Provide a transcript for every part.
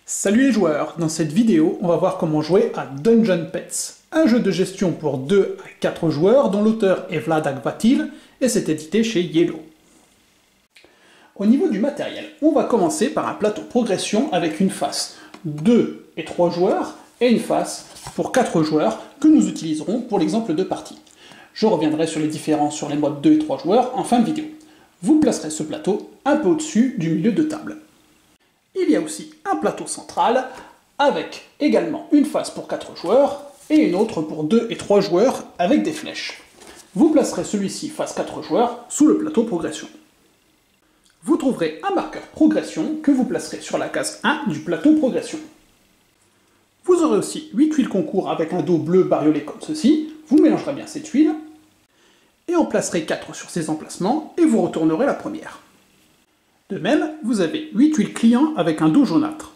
Salut les joueurs, dans cette vidéo, on va voir comment jouer à Dungeon Pets, un jeu de gestion pour 2 à 4 joueurs dont l'auteur est Vlad Akvatil et c'est édité chez Yellow. Au niveau du matériel, on va commencer par un plateau progression avec une face 2 et 3 joueurs et une face pour 4 joueurs que nous utiliserons pour l'exemple de partie. Je reviendrai sur les différences sur les modes 2 et 3 joueurs en fin de vidéo. Vous placerez ce plateau un peu au-dessus du milieu de table. Il y a aussi un plateau central avec également une face pour 4 joueurs et une autre pour 2 et 3 joueurs avec des flèches. Vous placerez celui-ci face 4 joueurs sous le plateau progression. Vous trouverez un marqueur progression que vous placerez sur la case 1 du plateau progression. Vous aurez aussi 8 tuiles concours avec un dos bleu bariolé comme ceci. Vous mélangerez bien ces tuiles et en placerez 4 sur ces emplacements et vous retournerez la première. De même, vous avez 8 tuiles clients avec un dos jaunâtre.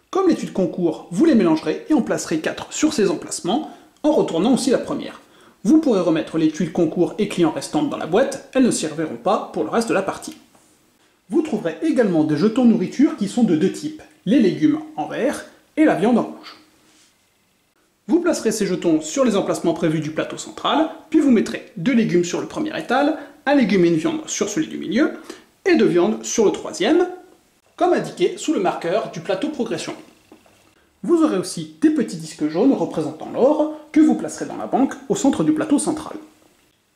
Comme les tuiles concours, vous les mélangerez et en placerez 4 sur ces emplacements, en retournant aussi la première. Vous pourrez remettre les tuiles concours et clients restantes dans la boîte, elles ne serviront pas pour le reste de la partie. Vous trouverez également des jetons nourriture qui sont de 2 types, les légumes en vert et la viande en rouge. Vous placerez ces jetons sur les emplacements prévus du plateau central, puis vous mettrez 2 légumes sur le premier étal, un légume et une viande sur celui du milieu, et de viande sur le troisième, comme indiqué sous le marqueur du plateau progression. Vous aurez aussi des petits disques jaunes représentant l'or que vous placerez dans la banque au centre du plateau central.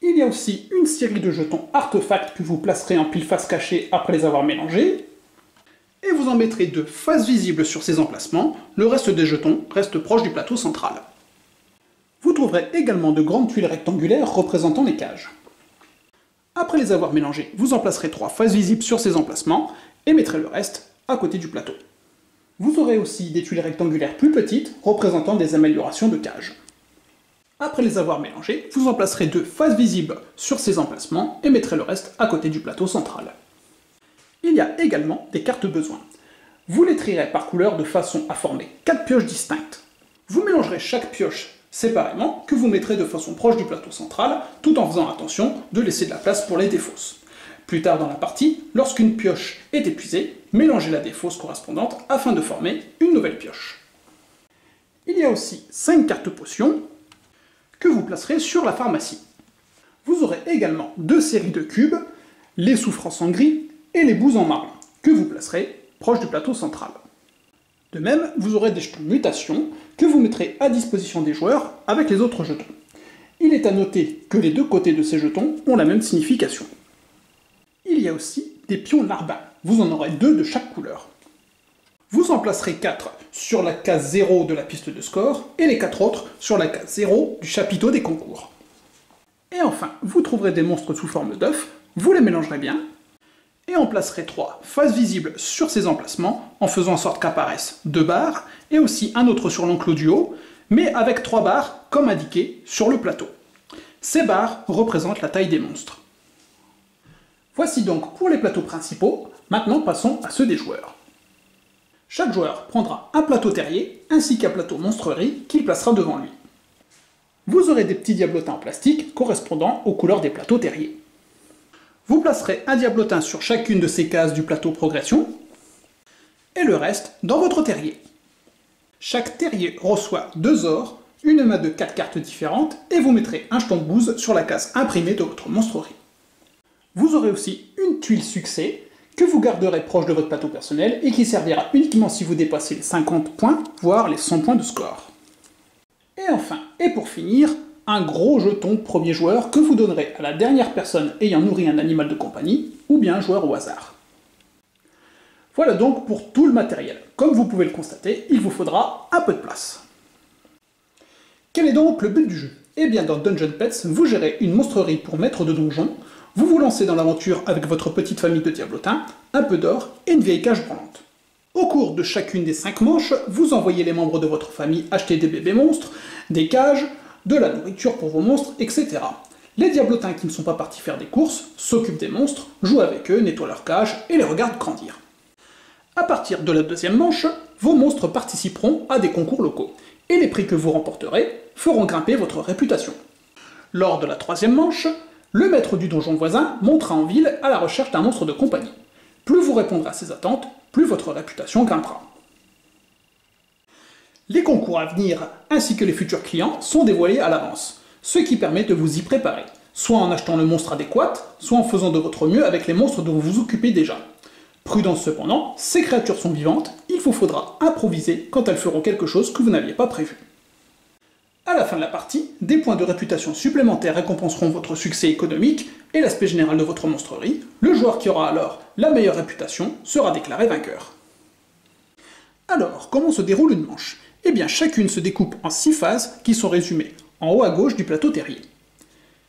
Il y a aussi une série de jetons artefacts que vous placerez en pile face cachée après les avoir mélangés, et vous en mettrez 2 faces visibles sur ces emplacements, le reste des jetons reste proche du plateau central. Vous trouverez également de grandes tuiles rectangulaires représentant les cages. Après les avoir mélangés, vous en placerez 3 faces visibles sur ces emplacements et mettrez le reste à côté du plateau. Vous aurez aussi des tuiles rectangulaires plus petites représentant des améliorations de cages. Après les avoir mélangés, vous en placerez 2 faces visibles sur ces emplacements et mettrez le reste à côté du plateau central. Il y a également des cartes besoin. Vous les trierez par couleur de façon à former 4 pioches distinctes. Vous mélangerez chaque pioche séparément, que vous mettrez de façon proche du plateau central, tout en faisant attention de laisser de la place pour les défausses. Plus tard dans la partie, lorsqu'une pioche est épuisée, mélangez la défausse correspondante afin de former une nouvelle pioche. Il y a aussi 5 cartes potions que vous placerez sur la pharmacie. Vous aurez également 2 séries de cubes, les souffrances en gris et les bouses en marron, que vous placerez proche du plateau central. De même, vous aurez des jetons mutation que vous mettrez à disposition des joueurs avec les autres jetons. Il est à noter que les 2 côtés de ces jetons ont la même signification. Il y a aussi des pions larbins, vous en aurez 2 de chaque couleur. Vous en placerez 4 sur la case 0 de la piste de score et les 4 autres sur la case 0 du chapiteau des concours. Et enfin, vous trouverez des monstres sous forme d'œufs, vous les mélangerez bien, et en placerez 3 faces visibles sur ces emplacements, en faisant en sorte qu'apparaissent 2 barres, et aussi un autre sur l'enclos du haut, mais avec 3 barres, comme indiqué sur le plateau. Ces barres représentent la taille des monstres. Voici donc pour les plateaux principaux, maintenant passons à ceux des joueurs. Chaque joueur prendra un plateau terrier, ainsi qu'un plateau monstrerie qu'il placera devant lui. Vous aurez des petits diablotins en plastique correspondant aux couleurs des plateaux terriers. Vous placerez un diablotin sur chacune de ces cases du plateau progression, et le reste dans votre terrier. Chaque terrier reçoit 2 ors, une main de 4 cartes différentes, et vous mettrez un jeton de bouse sur la case imprimée de votre monstrerie. Vous aurez aussi une tuile succès, que vous garderez proche de votre plateau personnel, et qui servira uniquement si vous dépassez les 50 points, voire les 100 points de score. Et enfin, et pour finir, un gros jeton premier joueur que vous donnerez à la dernière personne ayant nourri un animal de compagnie, ou bien un joueur au hasard. Voilà donc pour tout le matériel. Comme vous pouvez le constater, il vous faudra un peu de place. Quel est donc le but du jeu? Eh bien dans Dungeon Pets, vous gérez une monstrerie pour maître de donjon, vous vous lancez dans l'aventure avec votre petite famille de diablotins, un peu d'or et une vieille cage branlante. Au cours de chacune des 5 manches, vous envoyez les membres de votre famille acheter des bébés monstres, des cages, de la nourriture pour vos monstres, etc. Les diablotins qui ne sont pas partis faire des courses s'occupent des monstres, jouent avec eux, nettoient leurs cages et les regardent grandir. À partir de la 2e manche, vos monstres participeront à des concours locaux. et les prix que vous remporterez feront grimper votre réputation. Lors de la troisième manche, le maître du donjon voisin montera en ville à la recherche d'un monstre de compagnie. Plus vous répondrez à ses attentes, plus votre réputation grimpera. Les concours à venir ainsi que les futurs clients sont dévoilés à l'avance, ce qui permet de vous y préparer, soit en achetant le monstre adéquat, soit en faisant de votre mieux avec les monstres dont vous vous occupez déjà. Prudence cependant, ces créatures sont vivantes, il vous faudra improviser quand elles feront quelque chose que vous n'aviez pas prévu. À la fin de la partie, des points de réputation supplémentaires récompenseront votre succès économique et l'aspect général de votre monstrerie. Le joueur qui aura alors la meilleure réputation sera déclaré vainqueur. Alors, comment se déroule une manche? Eh bien, chacune se découpe en 6 phases qui sont résumées en haut à gauche du plateau terrier.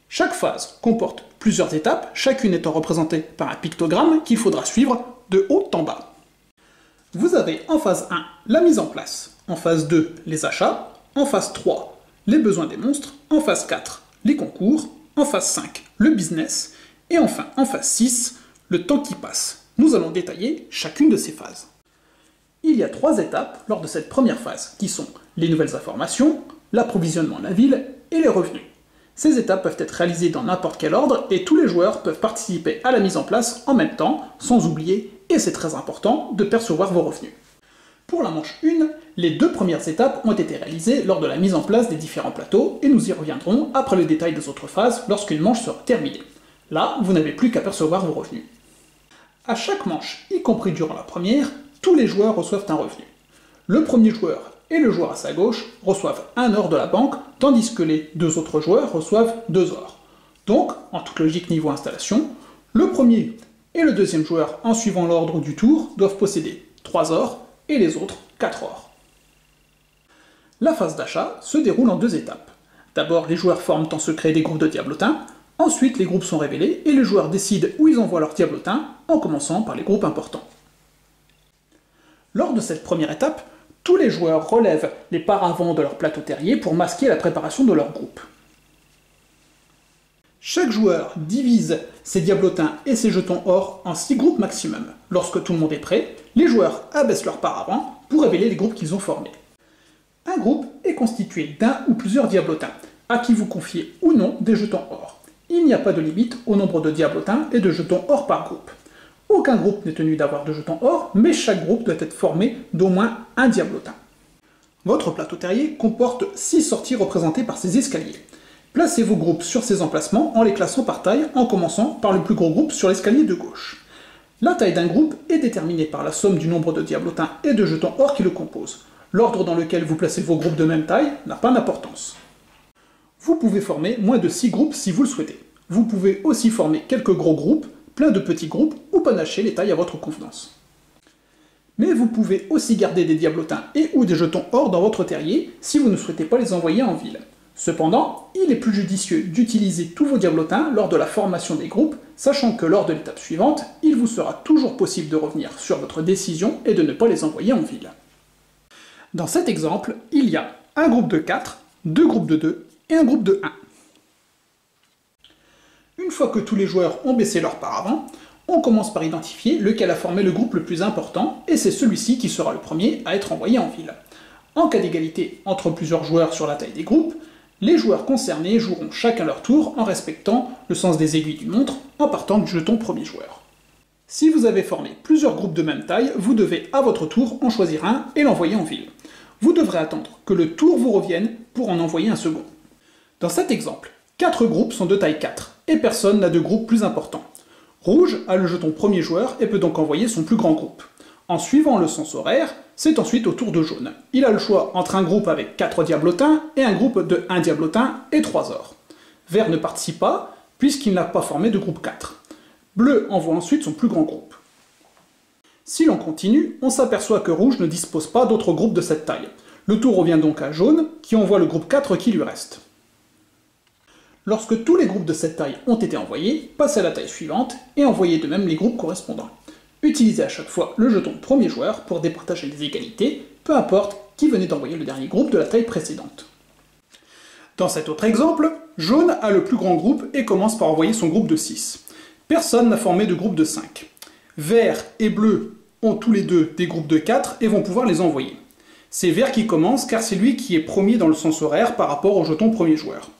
Chaque phase comporte plusieurs étapes, chacune étant représentée par un pictogramme qu'il faudra suivre de haut en bas. Vous avez en phase 1 la mise en place, en phase 2 les achats, en phase 3 les besoins des monstres, en phase 4 les concours, en phase 5 le business, et enfin en phase 6 le temps qui passe. Nous allons détailler chacune de ces phases. Il y a 3 étapes lors de cette première phase, qui sont les nouvelles informations, l'approvisionnement de la ville et les revenus. Ces étapes peuvent être réalisées dans n'importe quel ordre et tous les joueurs peuvent participer à la mise en place en même temps, sans oublier, et c'est très important, de percevoir vos revenus. Pour la manche 1, les 2 premières étapes ont été réalisées lors de la mise en place des différents plateaux et nous y reviendrons après le détail des autres phases lorsqu'une manche sera terminée. Là, vous n'avez plus qu'à percevoir vos revenus. À chaque manche, y compris durant la première, tous les joueurs reçoivent un revenu. Le premier joueur et le joueur à sa gauche reçoivent 1 or de la banque, tandis que les 2 autres joueurs reçoivent 2 ors. Donc, en toute logique niveau installation, le premier et le deuxième joueur, en suivant l'ordre du tour, doivent posséder 3 ors, et les autres 4 ors. La phase d'achat se déroule en 2 étapes. D'abord, les joueurs forment en secret des groupes de diablotins, ensuite les groupes sont révélés et les joueurs décident où ils envoient leurs diablotins, en commençant par les groupes importants. Lors de cette première étape, tous les joueurs relèvent les paravents de leur plateau terrier pour masquer la préparation de leur groupe. Chaque joueur divise ses diablotins et ses jetons or en 6 groupes maximum. Lorsque tout le monde est prêt, les joueurs abaissent leurs paravents pour révéler les groupes qu'ils ont formés. Un groupe est constitué d'un ou plusieurs diablotins, à qui vous confiez ou non des jetons or. Il n'y a pas de limite au nombre de diablotins et de jetons or par groupe. Aucun groupe n'est tenu d'avoir de jetons or, mais chaque groupe doit être formé d'au moins un diablotin. Votre plateau terrier comporte 6 sorties représentées par ces escaliers. Placez vos groupes sur ces emplacements en les classant par taille, en commençant par le plus gros groupe sur l'escalier de gauche. La taille d'un groupe est déterminée par la somme du nombre de diablotins et de jetons or qui le composent. L'ordre dans lequel vous placez vos groupes de même taille n'a pas d'importance. Vous pouvez former moins de 6 groupes si vous le souhaitez. Vous pouvez aussi former quelques gros groupes, plein de petits groupes ou panacher les tailles à votre convenance. Mais vous pouvez aussi garder des diablotins et ou des jetons or dans votre terrier si vous ne souhaitez pas les envoyer en ville. Cependant, il est plus judicieux d'utiliser tous vos diablotins lors de la formation des groupes, sachant que lors de l'étape suivante, il vous sera toujours possible de revenir sur votre décision et de ne pas les envoyer en ville. Dans cet exemple, il y a un groupe de 4, 2 groupes de 2 et un groupe de 1. Une fois que tous les joueurs ont baissé leur paravent, on commence par identifier lequel a formé le groupe le plus important, et c'est celui-ci qui sera le premier à être envoyé en ville. En cas d'égalité entre plusieurs joueurs sur la taille des groupes, les joueurs concernés joueront chacun leur tour en respectant le sens des aiguilles d'une montre en partant du jeton premier joueur. Si vous avez formé plusieurs groupes de même taille, vous devez à votre tour en choisir un et l'envoyer en ville. Vous devrez attendre que le tour vous revienne pour en envoyer un second. Dans cet exemple, 4 groupes sont de taille 4, et personne n'a de groupe plus important. Rouge a le jeton premier joueur et peut donc envoyer son plus grand groupe. En suivant le sens horaire, c'est ensuite au tour de jaune. Il a le choix entre un groupe avec 4 diablotins et un groupe de 1 diablotin et 3 ors. Vert ne participe pas, puisqu'il n'a pas formé de groupe 4. Bleu envoie ensuite son plus grand groupe. Si l'on continue, on s'aperçoit que rouge ne dispose pas d'autres groupes de cette taille. Le tour revient donc à jaune, qui envoie le groupe 4 qui lui reste. Lorsque tous les groupes de cette taille ont été envoyés, passez à la taille suivante et envoyez de même les groupes correspondants. Utilisez à chaque fois le jeton premier joueur pour départager les égalités, peu importe qui venait d'envoyer le dernier groupe de la taille précédente. Dans cet autre exemple, jaune a le plus grand groupe et commence par envoyer son groupe de 6. Personne n'a formé de groupe de 5. Vert et bleu ont tous les deux des groupes de 4 et vont pouvoir les envoyer. C'est vert qui commence car c'est lui qui est premier dans le sens horaire par rapport au jeton premier joueur.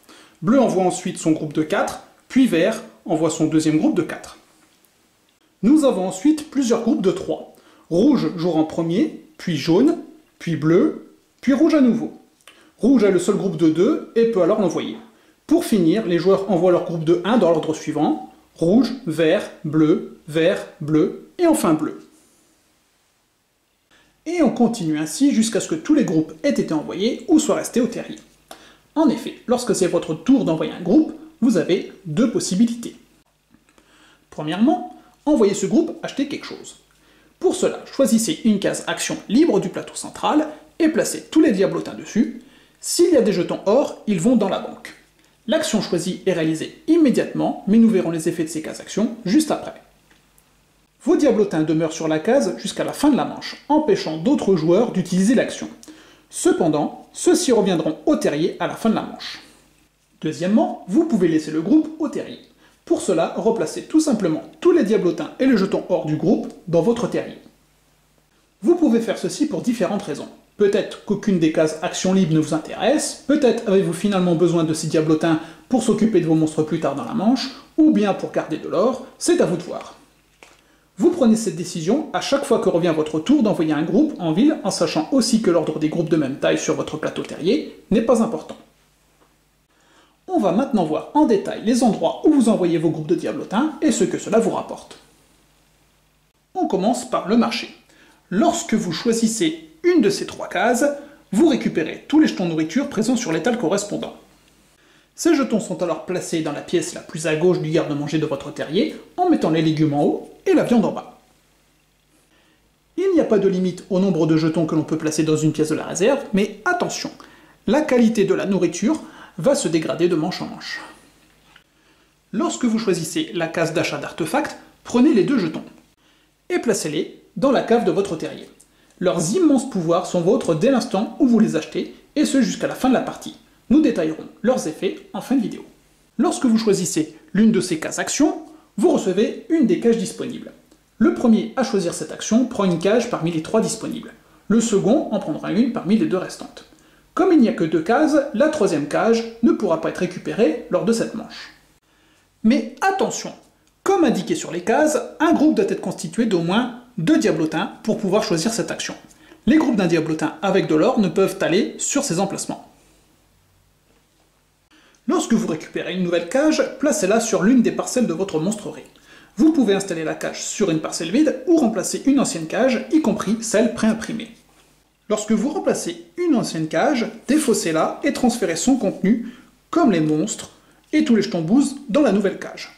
Bleu envoie ensuite son groupe de 4, puis vert envoie son deuxième groupe de 4. Nous avons ensuite plusieurs groupes de 3. Rouge jouera en premier, puis jaune, puis bleu, puis rouge à nouveau. Rouge a le seul groupe de 2 et peut alors l'envoyer. Pour finir, les joueurs envoient leur groupe de 1 dans l'ordre suivant. Rouge, vert, bleu, et enfin bleu. Et on continue ainsi jusqu'à ce que tous les groupes aient été envoyés ou soient restés au terrier. En effet, lorsque c'est votre tour d'envoyer un groupe, vous avez deux possibilités. Premièrement, envoyez ce groupe acheter quelque chose. Pour cela, choisissez une case action libre du plateau central et placez tous les diablotins dessus. S'il y a des jetons or, ils vont dans la banque. L'action choisie est réalisée immédiatement, mais nous verrons les effets de ces cases actions juste après. Vos diablotins demeurent sur la case jusqu'à la fin de la manche, empêchant d'autres joueurs d'utiliser l'action. Cependant, ceux-ci reviendront au terrier à la fin de la manche. Deuxièmement, vous pouvez laisser le groupe au terrier. Pour cela, replacez tout simplement tous les diablotins et le jeton or du groupe dans votre terrier. Vous pouvez faire ceci pour différentes raisons. Peut-être qu'aucune des cases action libre ne vous intéresse, peut-être avez-vous finalement besoin de ces diablotins pour s'occuper de vos monstres plus tard dans la manche, ou bien pour garder de l'or, c'est à vous de voir. Vous prenez cette décision à chaque fois que revient votre tour d'envoyer un groupe en ville, en sachant aussi que l'ordre des groupes de même taille sur votre plateau terrier n'est pas important. On va maintenant voir en détail les endroits où vous envoyez vos groupes de diablotins et ce que cela vous rapporte. On commence par le marché. Lorsque vous choisissez une de ces trois cases, vous récupérez tous les jetons nourriture présents sur l'étal correspondant. Ces jetons sont alors placés dans la pièce la plus à gauche du garde-manger de votre terrier, en mettant les légumes en haut et la viande en bas. Il n'y a pas de limite au nombre de jetons que l'on peut placer dans une pièce de la réserve, mais attention, la qualité de la nourriture va se dégrader de manche en manche. Lorsque vous choisissez la case d'achat d'artefacts, prenez les deux jetons et placez-les dans la cave de votre terrier. Leurs immenses pouvoirs sont vôtres dès l'instant où vous les achetez, et ce jusqu'à la fin de la partie. Nous détaillerons leurs effets en fin de vidéo. Lorsque vous choisissez l'une de ces cases actions, vous recevez une des cages disponibles. Le premier à choisir cette action prend une cage parmi les 3 disponibles. Le second en prendra une parmi les 2 restantes. Comme il n'y a que 2 cases, la troisième cage ne pourra pas être récupérée lors de cette manche. Mais attention, comme indiqué sur les cases, un groupe doit être constitué d'au moins 2 diablotins pour pouvoir choisir cette action. Les groupes d'un diablotin avec de l'or ne peuvent aller sur ces emplacements. Lorsque vous récupérez une nouvelle cage, placez-la sur l'une des parcelles de votre monstrerie. Vous pouvez installer la cage sur une parcelle vide ou remplacer une ancienne cage, y compris celle préimprimée. Lorsque vous remplacez une ancienne cage, défaussez-la et transférez son contenu, comme les monstres et tous les jetons bouse, dans la nouvelle cage.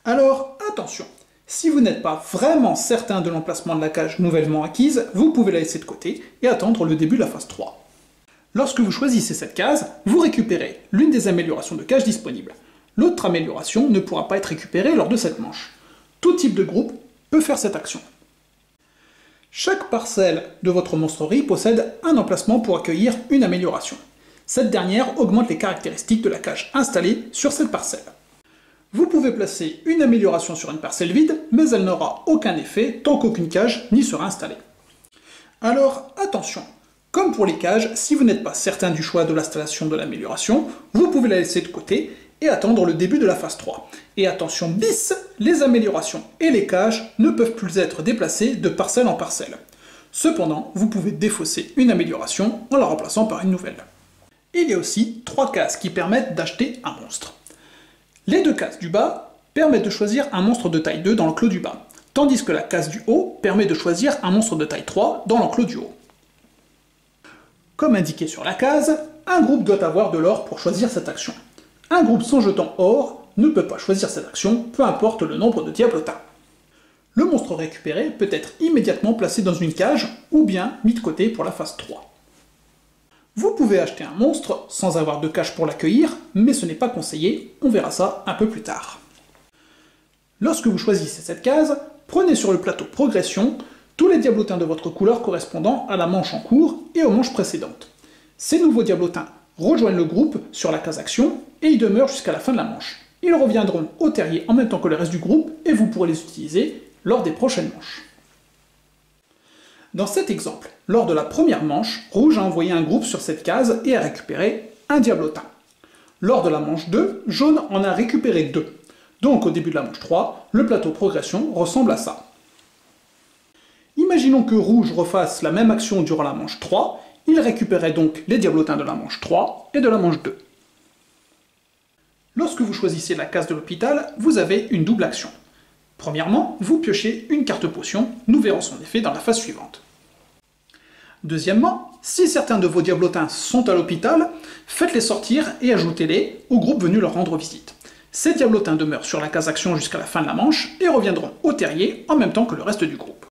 Alors, attention, si vous n'êtes pas vraiment certain de l'emplacement de la cage nouvellement acquise, vous pouvez la laisser de côté et attendre le début de la phase 3. Lorsque vous choisissez cette case, vous récupérez l'une des améliorations de cage disponibles. L'autre amélioration ne pourra pas être récupérée lors de cette manche. Tout type de groupe peut faire cette action. Chaque parcelle de votre monstrerie possède un emplacement pour accueillir une amélioration. Cette dernière augmente les caractéristiques de la cage installée sur cette parcelle. Vous pouvez placer une amélioration sur une parcelle vide, mais elle n'aura aucun effet tant qu'aucune cage n'y sera installée. Alors attention, comme pour les cages, si vous n'êtes pas certain du choix de l'installation de l'amélioration, vous pouvez la laisser de côté et attendre le début de la phase 3. Et attention bis, les améliorations et les cages ne peuvent plus être déplacées de parcelle en parcelle. Cependant, vous pouvez défausser une amélioration en la remplaçant par une nouvelle. Il y a aussi 3 cases qui permettent d'acheter un monstre. Les 2 cases du bas permettent de choisir un monstre de taille 2 dans l'enclos du bas, tandis que la case du haut permet de choisir un monstre de taille 3 dans l'enclos du haut. Comme indiqué sur la case, un groupe doit avoir de l'or pour choisir cette action. Un groupe sans jeton or ne peut pas choisir cette action, peu importe le nombre de diablotins. Le monstre récupéré peut être immédiatement placé dans une cage ou bien mis de côté pour la phase 3. Vous pouvez acheter un monstre sans avoir de cage pour l'accueillir, mais ce n'est pas conseillé, on verra ça un peu plus tard. Lorsque vous choisissez cette case, prenez sur le plateau progression tous les diablotins de votre couleur correspondant à la manche en cours et aux manches précédentes. Ces nouveaux diablotins rejoignent le groupe sur la case action et y demeurent jusqu'à la fin de la manche. Ils reviendront au terrier en même temps que le reste du groupe et vous pourrez les utiliser lors des prochaines manches. Dans cet exemple, lors de la première manche, Rouge a envoyé un groupe sur cette case et a récupéré un diablotin. Lors de la manche 2, Jaune en a récupéré 2. Donc au début de la manche 3, le plateau progression ressemble à ça. Imaginons que Rouge refasse la même action durant la manche 3, il récupérait donc les diablotins de la manche 3 et de la manche 2. Lorsque vous choisissez la case de l'hôpital, vous avez une double action. Premièrement, vous piochez une carte potion, nous verrons son effet dans la phase suivante. Deuxièmement, si certains de vos diablotins sont à l'hôpital, faites-les sortir et ajoutez-les au groupe venu leur rendre visite. Ces diablotins demeurent sur la case action jusqu'à la fin de la manche et reviendront au terrier en même temps que le reste du groupe.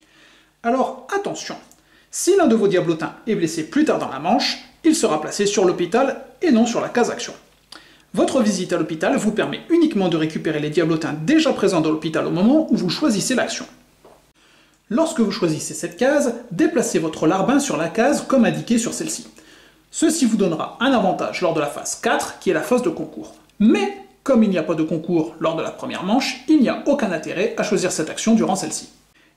Alors attention, si l'un de vos diablotins est blessé plus tard dans la manche, il sera placé sur l'hôpital et non sur la case action. Votre visite à l'hôpital vous permet uniquement de récupérer les diablotins déjà présents dans l'hôpital au moment où vous choisissez l'action. Lorsque vous choisissez cette case, déplacez votre larbin sur la case comme indiqué sur celle-ci. Ceci vous donnera un avantage lors de la phase 4, qui est la phase de concours. Mais, comme il n'y a pas de concours lors de la première manche, il n'y a aucun intérêt à choisir cette action durant celle-ci.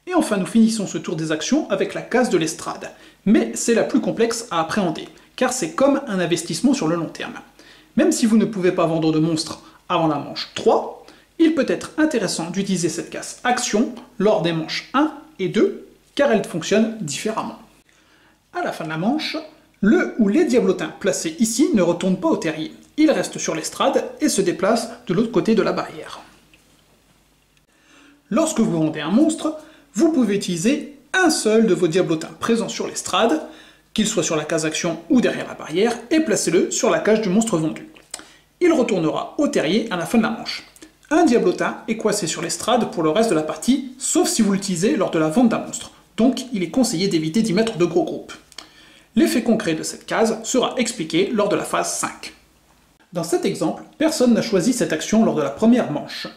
Et enfin, nous finissons ce tour des actions avec la case de l'estrade. Mais c'est la plus complexe à appréhender, car c'est comme un investissement sur le long terme. Même si vous ne pouvez pas vendre de monstres avant la manche 3, il peut être intéressant d'utiliser cette case action lors des manches 1 et 2, car elle fonctionne différemment. À la fin de la manche, le ou les diablotins placés ici ne retournent pas au terrier. Ils restent sur l'estrade et se déplacent de l'autre côté de la barrière. Lorsque vous vendez un monstre, vous pouvez utiliser un seul de vos diablotins présents sur l'estrade, qu'il soit sur la case action ou derrière la barrière, et placez-le sur la cage du monstre vendu. Il retournera au terrier à la fin de la manche. Un diablotin est coincé sur l'estrade pour le reste de la partie, sauf si vous l'utilisez lors de la vente d'un monstre, donc il est conseillé d'éviter d'y mettre de gros groupes. L'effet concret de cette case sera expliqué lors de la phase 5. Dans cet exemple, personne n'a choisi cette action lors de la première manche.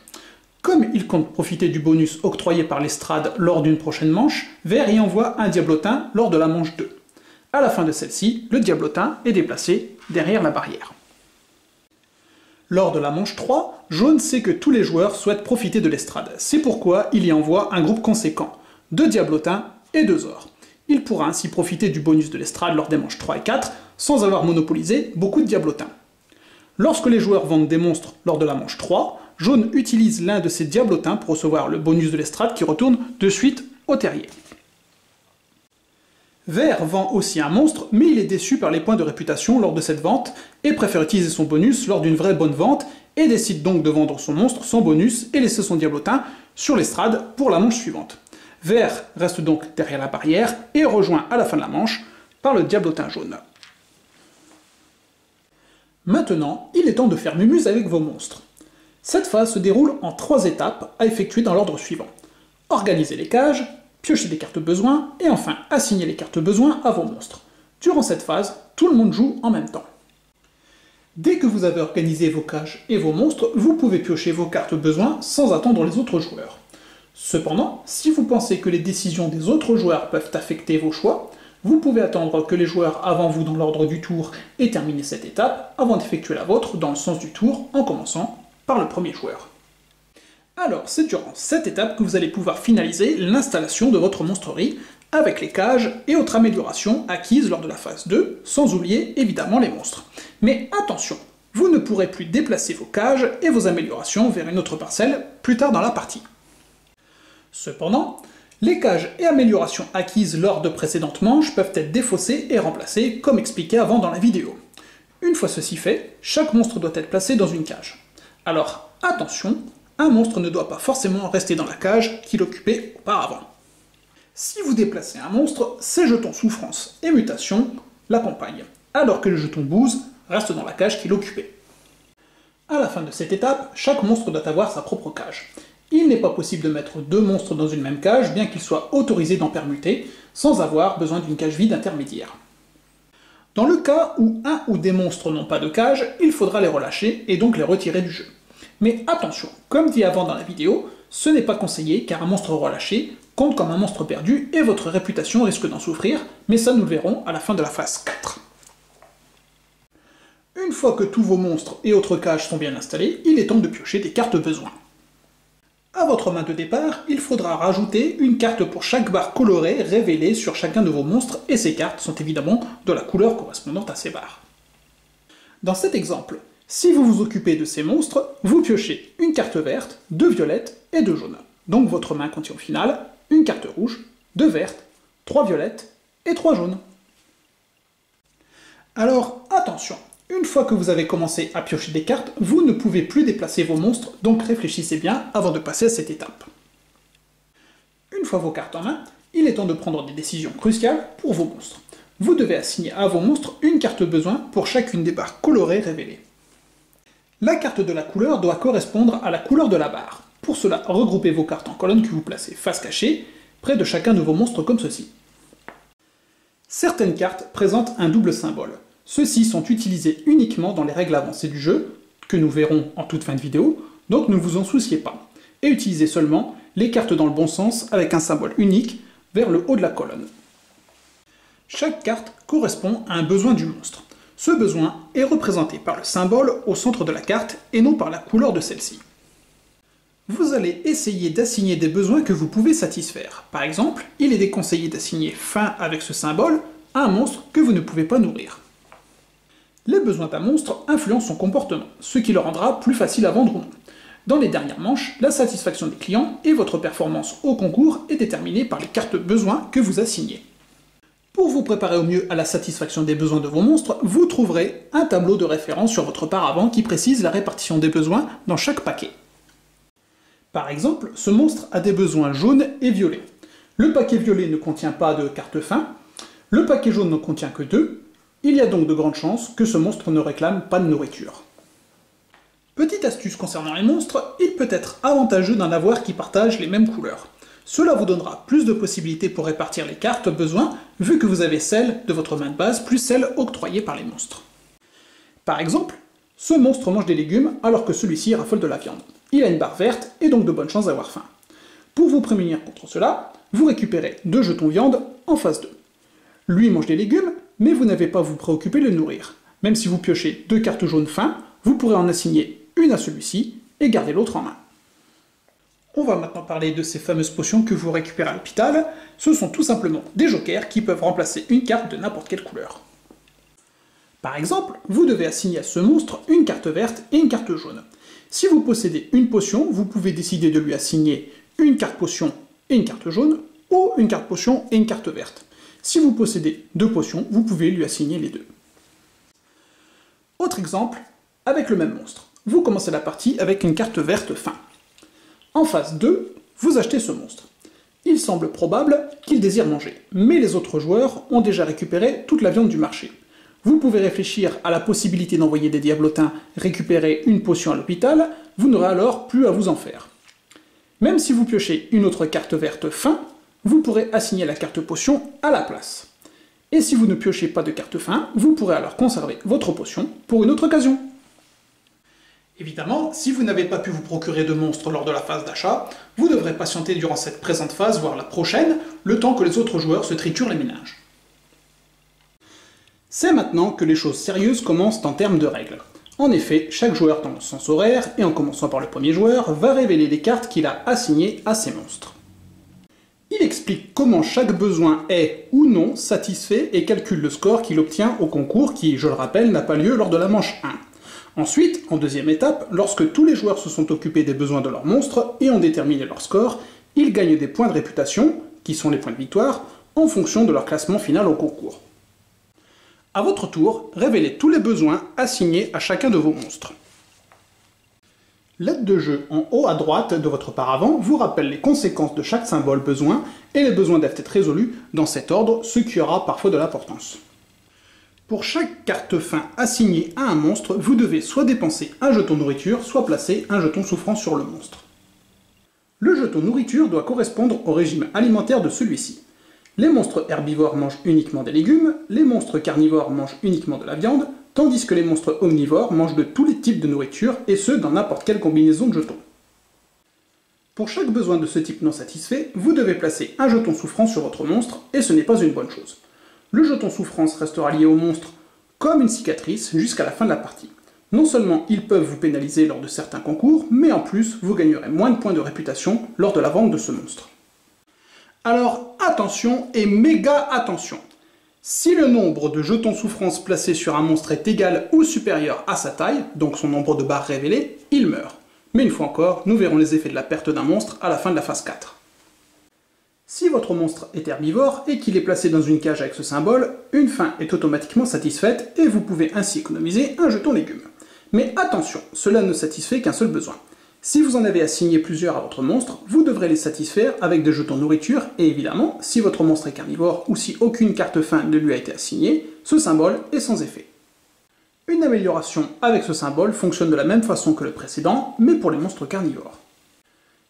Comme il compte profiter du bonus octroyé par l'estrade lors d'une prochaine manche, Vert y envoie un diablotin lors de la manche 2. À la fin de celle-ci, le diablotin est déplacé derrière la barrière. Lors de la manche 3, Jaune sait que tous les joueurs souhaitent profiter de l'estrade. C'est pourquoi il y envoie un groupe conséquent, 2 diablotins et 2 ors. Il pourra ainsi profiter du bonus de l'estrade lors des manches 3 et 4, sans avoir monopolisé beaucoup de diablotins. Lorsque les joueurs vendent des monstres lors de la manche 3, Jaune utilise l'un de ses diablotins pour recevoir le bonus de l'estrade qui retourne de suite au terrier. Vert vend aussi un monstre, mais il est déçu par les points de réputation lors de cette vente, et préfère utiliser son bonus lors d'une vraie bonne vente, et décide donc de vendre son monstre sans bonus et laisser son diablotin sur l'estrade pour la manche suivante. Vert reste donc derrière la barrière, et est rejoint à la fin de la manche par le diablotin jaune. Maintenant, il est temps de faire mumuse avec vos monstres. Cette phase se déroule en 3 étapes à effectuer dans l'ordre suivant. Organiser les cages, piocher des cartes besoin, et enfin assigner les cartes besoin à vos monstres. Durant cette phase, tout le monde joue en même temps. Dès que vous avez organisé vos cages et vos monstres, vous pouvez piocher vos cartes besoin sans attendre les autres joueurs. Cependant, si vous pensez que les décisions des autres joueurs peuvent affecter vos choix, vous pouvez attendre que les joueurs avant vous dans l'ordre du tour aient terminé cette étape avant d'effectuer la vôtre dans le sens du tour en commençant par le premier joueur. Alors, c'est durant cette étape que vous allez pouvoir finaliser l'installation de votre monstrerie avec les cages et autres améliorations acquises lors de la phase 2, sans oublier évidemment les monstres. Mais attention, vous ne pourrez plus déplacer vos cages et vos améliorations vers une autre parcelle plus tard dans la partie. Cependant, les cages et améliorations acquises lors de précédentes manches peuvent être défaussées et remplacées comme expliqué avant dans la vidéo. Une fois ceci fait, chaque monstre doit être placé dans une cage. Alors attention, un monstre ne doit pas forcément rester dans la cage qu'il occupait auparavant. Si vous déplacez un monstre, ses jetons souffrance et mutation l'accompagnent, alors que le jeton bouse reste dans la cage qu'il occupait. À la fin de cette étape, chaque monstre doit avoir sa propre cage. Il n'est pas possible de mettre 2 monstres dans une même cage, bien qu'il soit autorisé d'en permuter, sans avoir besoin d'une cage vide intermédiaire. Dans le cas où un ou des monstres n'ont pas de cage, il faudra les relâcher et donc les retirer du jeu. Mais attention, comme dit avant dans la vidéo, ce n'est pas conseillé car un monstre relâché compte comme un monstre perdu et votre réputation risque d'en souffrir, mais ça nous le verrons à la fin de la phase 4. Une fois que tous vos monstres et autres cages sont bien installés, il est temps de piocher des cartes besoin. À votre main de départ, il faudra rajouter une carte pour chaque barre colorée révélée sur chacun de vos monstres, et ces cartes sont évidemment de la couleur correspondante à ces barres. Dans cet exemple, si vous vous occupez de ces monstres, vous piochez une carte verte, 2 violettes et 2 jaunes. Donc votre main contient au final une carte rouge, 2 vertes, 3 violettes et 3 jaunes. Alors attention, une fois que vous avez commencé à piocher des cartes, vous ne pouvez plus déplacer vos monstres, donc réfléchissez bien avant de passer à cette étape. Une fois vos cartes en main, il est temps de prendre des décisions cruciales pour vos monstres. Vous devez assigner à vos monstres une carte besoin pour chacune des barres colorées révélées. La carte de la couleur doit correspondre à la couleur de la barre. Pour cela, regroupez vos cartes en colonnes que vous placez face cachée, près de chacun de vos monstres comme ceci. Certaines cartes présentent un double symbole. Ceux-ci sont utilisés uniquement dans les règles avancées du jeu, que nous verrons en toute fin de vidéo, donc ne vous en souciez pas, et utilisez seulement les cartes dans le bon sens avec un symbole unique vers le haut de la colonne. Chaque carte correspond à un besoin du monstre. Ce besoin est représenté par le symbole au centre de la carte et non par la couleur de celle-ci. Vous allez essayer d'assigner des besoins que vous pouvez satisfaire. Par exemple, il est déconseillé d'assigner faim avec ce symbole à un monstre que vous ne pouvez pas nourrir. Les besoins d'un monstre influencent son comportement, ce qui le rendra plus facile à vendre ou non. Dans les dernières manches, la satisfaction des clients et votre performance au concours est déterminée par les cartes besoins que vous assignez. Pour vous préparer au mieux à la satisfaction des besoins de vos monstres, vous trouverez un tableau de référence sur votre paravent qui précise la répartition des besoins dans chaque paquet. Par exemple, ce monstre a des besoins jaunes et violets. Le paquet violet ne contient pas de carte faim, le paquet jaune n'en contient que 2, il y a donc de grandes chances que ce monstre ne réclame pas de nourriture. Petite astuce concernant les monstres, il peut être avantageux d'en avoir qui partagent les mêmes couleurs. Cela vous donnera plus de possibilités pour répartir les cartes besoin, vu que vous avez celles de votre main de base plus celles octroyées par les monstres. Par exemple, ce monstre mange des légumes alors que celui-ci raffole de la viande. Il a une barre verte et donc de bonnes chances d'avoir faim. Pour vous prémunir contre cela, vous récupérez 2 jetons viande en phase 2. Lui mange des légumes, mais vous n'avez pas à vous préoccuper de le nourrir. Même si vous piochez 2 cartes jaunes faim, vous pourrez en assigner une à celui-ci et garder l'autre en main. On va maintenant parler de ces fameuses potions que vous récupérez à l'hôpital. Ce sont tout simplement des jokers qui peuvent remplacer une carte de n'importe quelle couleur. Par exemple, vous devez assigner à ce monstre une carte verte et une carte jaune. Si vous possédez une potion, vous pouvez décider de lui assigner une carte potion et une carte jaune, ou une carte potion et une carte verte. Si vous possédez 2 potions, vous pouvez lui assigner les 2. Autre exemple, avec le même monstre. Vous commencez la partie avec une carte verte faim. En phase 2, vous achetez ce monstre. Il semble probable qu'il désire manger, mais les autres joueurs ont déjà récupéré toute la viande du marché. Vous pouvez réfléchir à la possibilité d'envoyer des diablotins récupérer une potion à l'hôpital, vous n'aurez alors plus à vous en faire. Même si vous piochez une autre carte verte faim, vous pourrez assigner la carte potion à la place. Et si vous ne piochez pas de carte faim, vous pourrez alors conserver votre potion pour une autre occasion. Évidemment, si vous n'avez pas pu vous procurer de monstres lors de la phase d'achat, vous devrez patienter durant cette présente phase, voire la prochaine, le temps que les autres joueurs se triturent les méninges. C'est maintenant que les choses sérieuses commencent en termes de règles. En effet, chaque joueur dans le sens horaire, et en commençant par le premier joueur, va révéler les cartes qu'il a assignées à ses monstres. Il explique comment chaque besoin est ou non satisfait et calcule le score qu'il obtient au concours qui, je le rappelle, n'a pas lieu lors de la manche 1. Ensuite, en deuxième étape, lorsque tous les joueurs se sont occupés des besoins de leurs monstres et ont déterminé leur score, ils gagnent des points de réputation, qui sont les points de victoire, en fonction de leur classement final au concours. À votre tour, révélez tous les besoins assignés à chacun de vos monstres. L'aide de jeu en haut à droite de votre paravent vous rappelle les conséquences de chaque symbole besoin, et les besoins doivent être résolus dans cet ordre, ce qui aura parfois de l'importance. Pour chaque carte faim assignée à un monstre, vous devez soit dépenser un jeton nourriture, soit placer un jeton souffrance sur le monstre. Le jeton nourriture doit correspondre au régime alimentaire de celui-ci. Les monstres herbivores mangent uniquement des légumes, les monstres carnivores mangent uniquement de la viande, tandis que les monstres omnivores mangent de tous les types de nourriture, et ce dans n'importe quelle combinaison de jetons. Pour chaque besoin de ce type non satisfait, vous devez placer un jeton souffrance sur votre monstre, et ce n'est pas une bonne chose. Le jeton souffrance restera lié au monstre comme une cicatrice jusqu'à la fin de la partie. Non seulement ils peuvent vous pénaliser lors de certains concours, mais en plus vous gagnerez moins de points de réputation lors de la vente de ce monstre. Alors attention et méga attention! Si le nombre de jetons souffrance placés sur un monstre est égal ou supérieur à sa taille, donc son nombre de barres révélé, il meurt. Mais une fois encore, nous verrons les effets de la perte d'un monstre à la fin de la phase 4. Si votre monstre est herbivore et qu'il est placé dans une cage avec ce symbole, une faim est automatiquement satisfaite et vous pouvez ainsi économiser un jeton légume. Mais attention, cela ne satisfait qu'un seul besoin. Si vous en avez assigné plusieurs à votre monstre, vous devrez les satisfaire avec des jetons nourriture, et évidemment, si votre monstre est carnivore ou si aucune carte faim ne lui a été assignée, ce symbole est sans effet. Une amélioration avec ce symbole fonctionne de la même façon que le précédent, mais pour les monstres carnivores.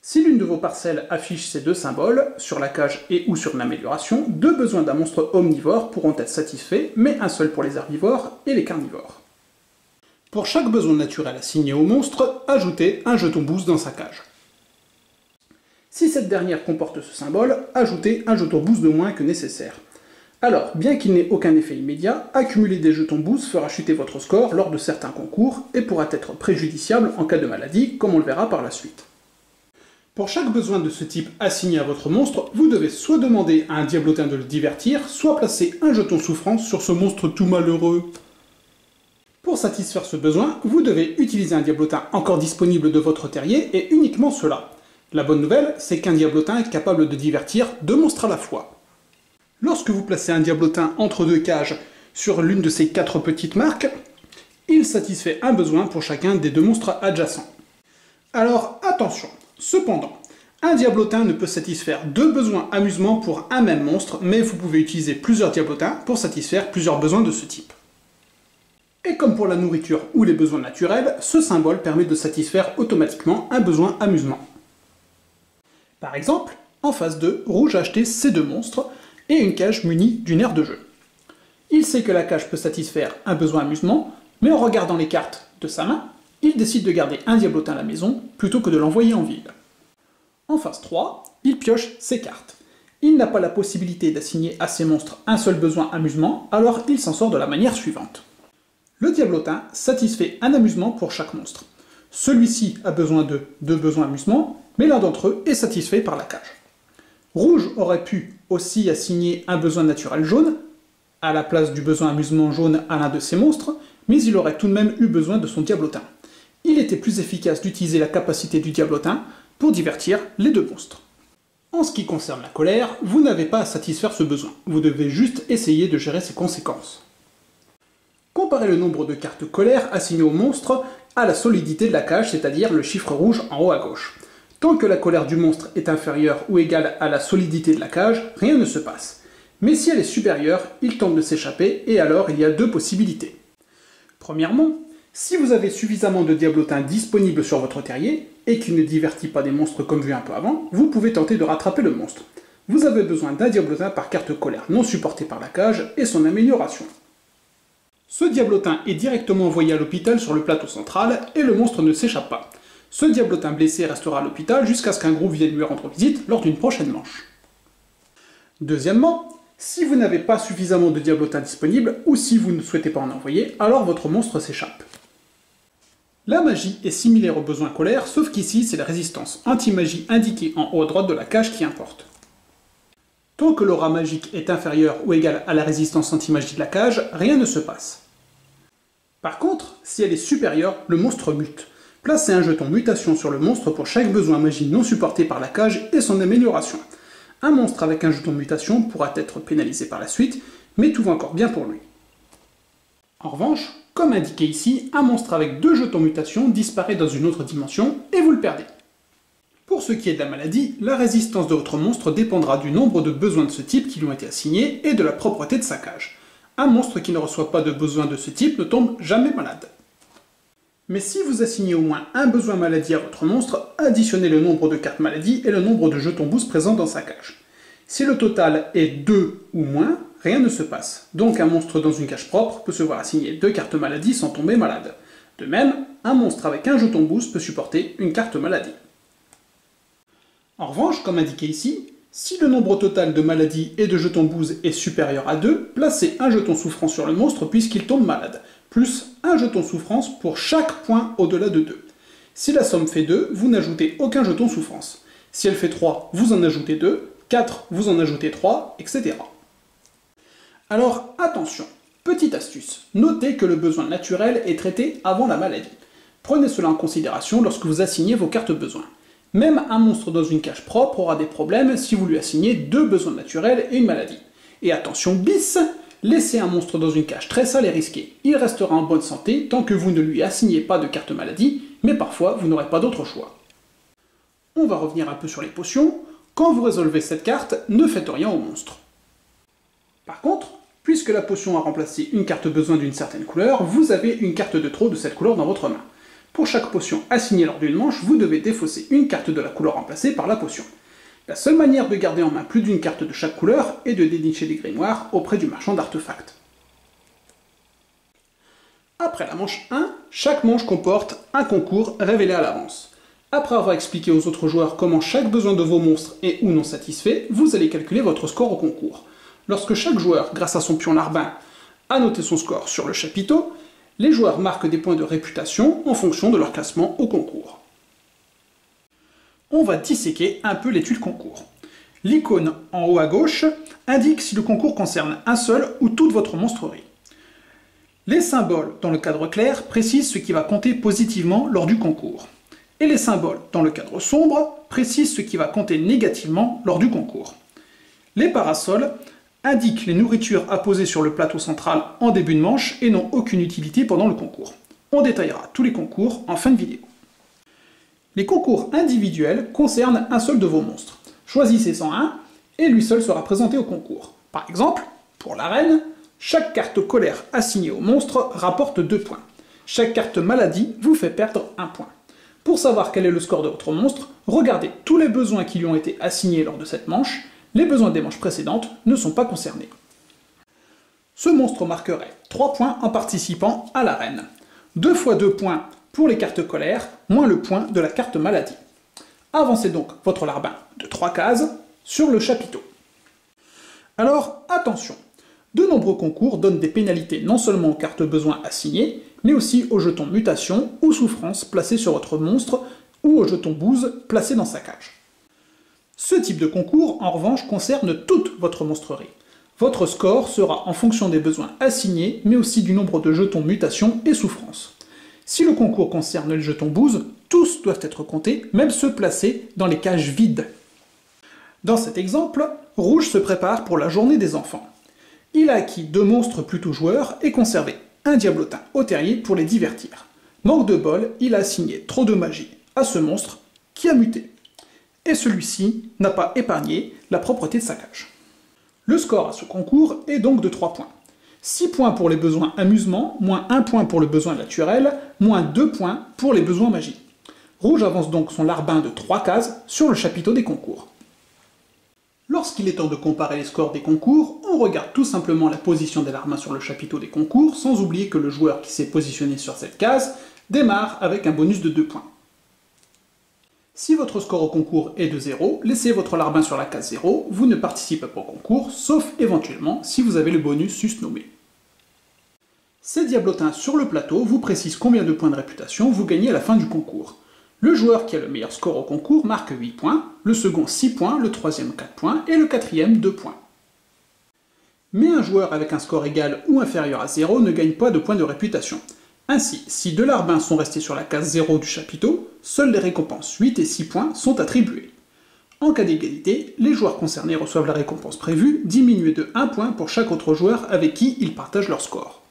Si l'une de vos parcelles affiche ces deux symboles, sur la cage et ou sur une amélioration, deux besoins d'un monstre omnivore pourront être satisfaits, mais un seul pour les herbivores et les carnivores. Pour chaque besoin naturel assigné au monstre, ajoutez un jeton boost dans sa cage. Si cette dernière comporte ce symbole, ajoutez un jeton boost de moins que nécessaire. Alors, bien qu'il n'ait aucun effet immédiat, accumuler des jetons boost fera chuter votre score lors de certains concours et pourra être préjudiciable en cas de maladie, comme on le verra par la suite. Pour chaque besoin de ce type assigné à votre monstre, vous devez soit demander à un diablotin de le divertir, soit placer un jeton souffrance sur ce monstre tout malheureux. Pour satisfaire ce besoin, vous devez utiliser un diablotin encore disponible de votre terrier, et uniquement cela. La bonne nouvelle, c'est qu'un diablotin est capable de divertir deux monstres à la fois. Lorsque vous placez un diablotin entre deux cages sur l'une de ces 4 petites marques, il satisfait un besoin pour chacun des deux monstres adjacents. Alors attention, cependant, un diablotin ne peut satisfaire deux besoins amusement pour un même monstre, mais vous pouvez utiliser plusieurs diablotins pour satisfaire plusieurs besoins de ce type. Et comme pour la nourriture ou les besoins naturels, ce symbole permet de satisfaire automatiquement un besoin amusement. Par exemple, en phase 2, Rouge a acheté ces deux monstres et une cage munie d'une aire de jeu. Il sait que la cage peut satisfaire un besoin amusement, mais en regardant les cartes de sa main, il décide de garder un diablotin à la maison plutôt que de l'envoyer en ville. En phase 3, il pioche ses cartes. Il n'a pas la possibilité d'assigner à ses monstres un seul besoin amusement, alors il s'en sort de la manière suivante. Le diablotin satisfait un amusement pour chaque monstre. Celui-ci a besoin de deux besoins amusement, mais l'un d'entre eux est satisfait par la cage. Rouge aurait pu aussi assigner un besoin naturel jaune, à la place du besoin amusement jaune à l'un de ses monstres, mais il aurait tout de même eu besoin de son diablotin. Il était plus efficace d'utiliser la capacité du diablotin pour divertir les deux monstres. En ce qui concerne la colère, vous n'avez pas à satisfaire ce besoin, vous devez juste essayer de gérer ses conséquences. Comparez le nombre de cartes colère assignées au monstre à la solidité de la cage, c'est-à-dire le chiffre rouge en haut à gauche. Tant que la colère du monstre est inférieure ou égale à la solidité de la cage, rien ne se passe. Mais si elle est supérieure, il tente de s'échapper et alors il y a deux possibilités. Premièrement, si vous avez suffisamment de diablotins disponibles sur votre terrier et qui ne divertit pas des monstres comme vu un peu avant, vous pouvez tenter de rattraper le monstre. Vous avez besoin d'un diablotin par carte colère non supportée par la cage et son amélioration. Ce diablotin est directement envoyé à l'hôpital sur le plateau central et le monstre ne s'échappe pas. Ce diablotin blessé restera à l'hôpital jusqu'à ce qu'un groupe vienne lui rendre visite lors d'une prochaine manche. Deuxièmement, si vous n'avez pas suffisamment de diablotins disponibles ou si vous ne souhaitez pas en envoyer, alors votre monstre s'échappe. La magie est similaire aux besoins colère, sauf qu'ici c'est la résistance anti-magie indiquée en haut à droite de la cage qui importe. Tant que l'aura magique est inférieure ou égale à la résistance anti-magie de la cage, rien ne se passe. Par contre, si elle est supérieure, le monstre mute. Placez un jeton mutation sur le monstre pour chaque besoin magie non supporté par la cage et son amélioration. Un monstre avec un jeton mutation pourra être pénalisé par la suite, mais tout va encore bien pour lui. En revanche, comme indiqué ici, un monstre avec deux jetons mutation disparaît dans une autre dimension et vous le perdez. Pour ce qui est de la maladie, la résistance de votre monstre dépendra du nombre de besoins de ce type qui lui ont été assignés et de la propreté de sa cage. Un monstre qui ne reçoit pas de besoin de ce type ne tombe jamais malade. Mais si vous assignez au moins un besoin maladie à votre monstre, additionnez le nombre de cartes maladie et le nombre de jetons boost présents dans sa cage. Si le total est 2 ou moins, rien ne se passe. Donc un monstre dans une cage propre peut se voir assigner 2 cartes maladie sans tomber malade. De même, un monstre avec un jeton boost peut supporter une carte maladie. En revanche, comme indiqué ici, si le nombre total de maladies et de jetons boost est supérieur à 2, placez un jeton souffrant sur le monstre puisqu'il tombe malade. plus un jeton souffrance pour chaque point au-delà de 2. Si la somme fait 2, vous n'ajoutez aucun jeton souffrance. Si elle fait 3, vous en ajoutez 2, 4, vous en ajoutez 3, etc. Alors attention, petite astuce, notez que le besoin naturel est traité avant la maladie. Prenez cela en considération lorsque vous assignez vos cartes besoins. Même un monstre dans une cage propre aura des problèmes si vous lui assignez 2 besoins naturels et une maladie. Et attention bis, laissez un monstre dans une cage très sale et risquée. Il restera en bonne santé tant que vous ne lui assignez pas de carte maladie, mais parfois vous n'aurez pas d'autre choix. On va revenir un peu sur les potions. Quand vous résolvez cette carte, ne faites rien au monstre. Par contre, puisque la potion a remplacé une carte besoin d'une certaine couleur, vous avez une carte de trop de cette couleur dans votre main. Pour chaque potion assignée lors d'une manche, vous devez défausser une carte de la couleur remplacée par la potion. La seule manière de garder en main plus d'une carte de chaque couleur est de dénicher des grimoires auprès du marchand d'artefacts. Après la manche 1, chaque manche comporte un concours révélé à l'avance. Après avoir expliqué aux autres joueurs comment chaque besoin de vos monstres est ou non satisfait, vous allez calculer votre score au concours. Lorsque chaque joueur, grâce à son pion larbin, a noté son score sur le chapiteau, les joueurs marquent des points de réputation en fonction de leur classement au concours. On va disséquer un peu l'étude concours. L'icône en haut à gauche indique si le concours concerne un seul ou toute votre monstrerie. Les symboles dans le cadre clair précisent ce qui va compter positivement lors du concours. Et les symboles dans le cadre sombre précisent ce qui va compter négativement lors du concours. Les parasols indiquent les nourritures à poser sur le plateau central en début de manche et n'ont aucune utilité pendant le concours. On détaillera tous les concours en fin de vidéo. Les concours individuels concernent un seul de vos monstres. Choisissez un et lui seul sera présenté au concours. Par exemple, pour l'arène, chaque carte colère assignée au monstre rapporte 2 points. Chaque carte maladie vous fait perdre 1 point. Pour savoir quel est le score de votre monstre, regardez tous les besoins qui lui ont été assignés lors de cette manche. Les besoins des manches précédentes ne sont pas concernés. Ce monstre marquerait 3 points en participant à l'arène. 2 fois 2 points pour les cartes colère, moins le point de la carte maladie. Avancez donc votre larbin de 3 cases sur le chapiteau. Alors attention, de nombreux concours donnent des pénalités non seulement aux cartes besoins assignées, mais aussi aux jetons mutation ou souffrance placés sur votre monstre ou aux jetons bouse placés dans sa cage. Ce type de concours, en revanche, concerne toute votre monstrerie. Votre score sera en fonction des besoins assignés, mais aussi du nombre de jetons mutation et souffrance. Si le concours concerne les jetons bouse, tous doivent être comptés, même ceux placés dans les cages vides. Dans cet exemple, Rouge se prépare pour la journée des enfants. Il a acquis 2 monstres plutôt joueurs et conservé un diablotin au terrier pour les divertir. Manque de bol, il a assigné trop de magie à ce monstre qui a muté. Et celui-ci n'a pas épargné la propreté de sa cage. Le score à ce concours est donc de 3 points. 6 points pour les besoins amusement, moins 1 point pour le besoin naturel, moins 2 points pour les besoins magie. Rouge avance donc son larbin de 3 cases sur le chapiteau des concours. Lorsqu'il est temps de comparer les scores des concours, on regarde tout simplement la position des larbins sur le chapiteau des concours, sans oublier que le joueur qui s'est positionné sur cette case démarre avec un bonus de 2 points. Si votre score au concours est de 0, laissez votre larbin sur la case 0, vous ne participez pas au concours, sauf éventuellement si vous avez le bonus susnommé. Ces diablotins sur le plateau vous précisent combien de points de réputation vous gagnez à la fin du concours. Le joueur qui a le meilleur score au concours marque 8 points, le second 6 points, le troisième 4 points et le quatrième 2 points. Mais un joueur avec un score égal ou inférieur à 0 ne gagne pas de points de réputation. Ainsi, si 2 larbins sont restés sur la case 0 du chapiteau, seules les récompenses 8 et 6 points sont attribuées. En cas d'égalité, les joueurs concernés reçoivent la récompense prévue, diminuée de 1 point pour chaque autre joueur avec qui ils partagent leur score.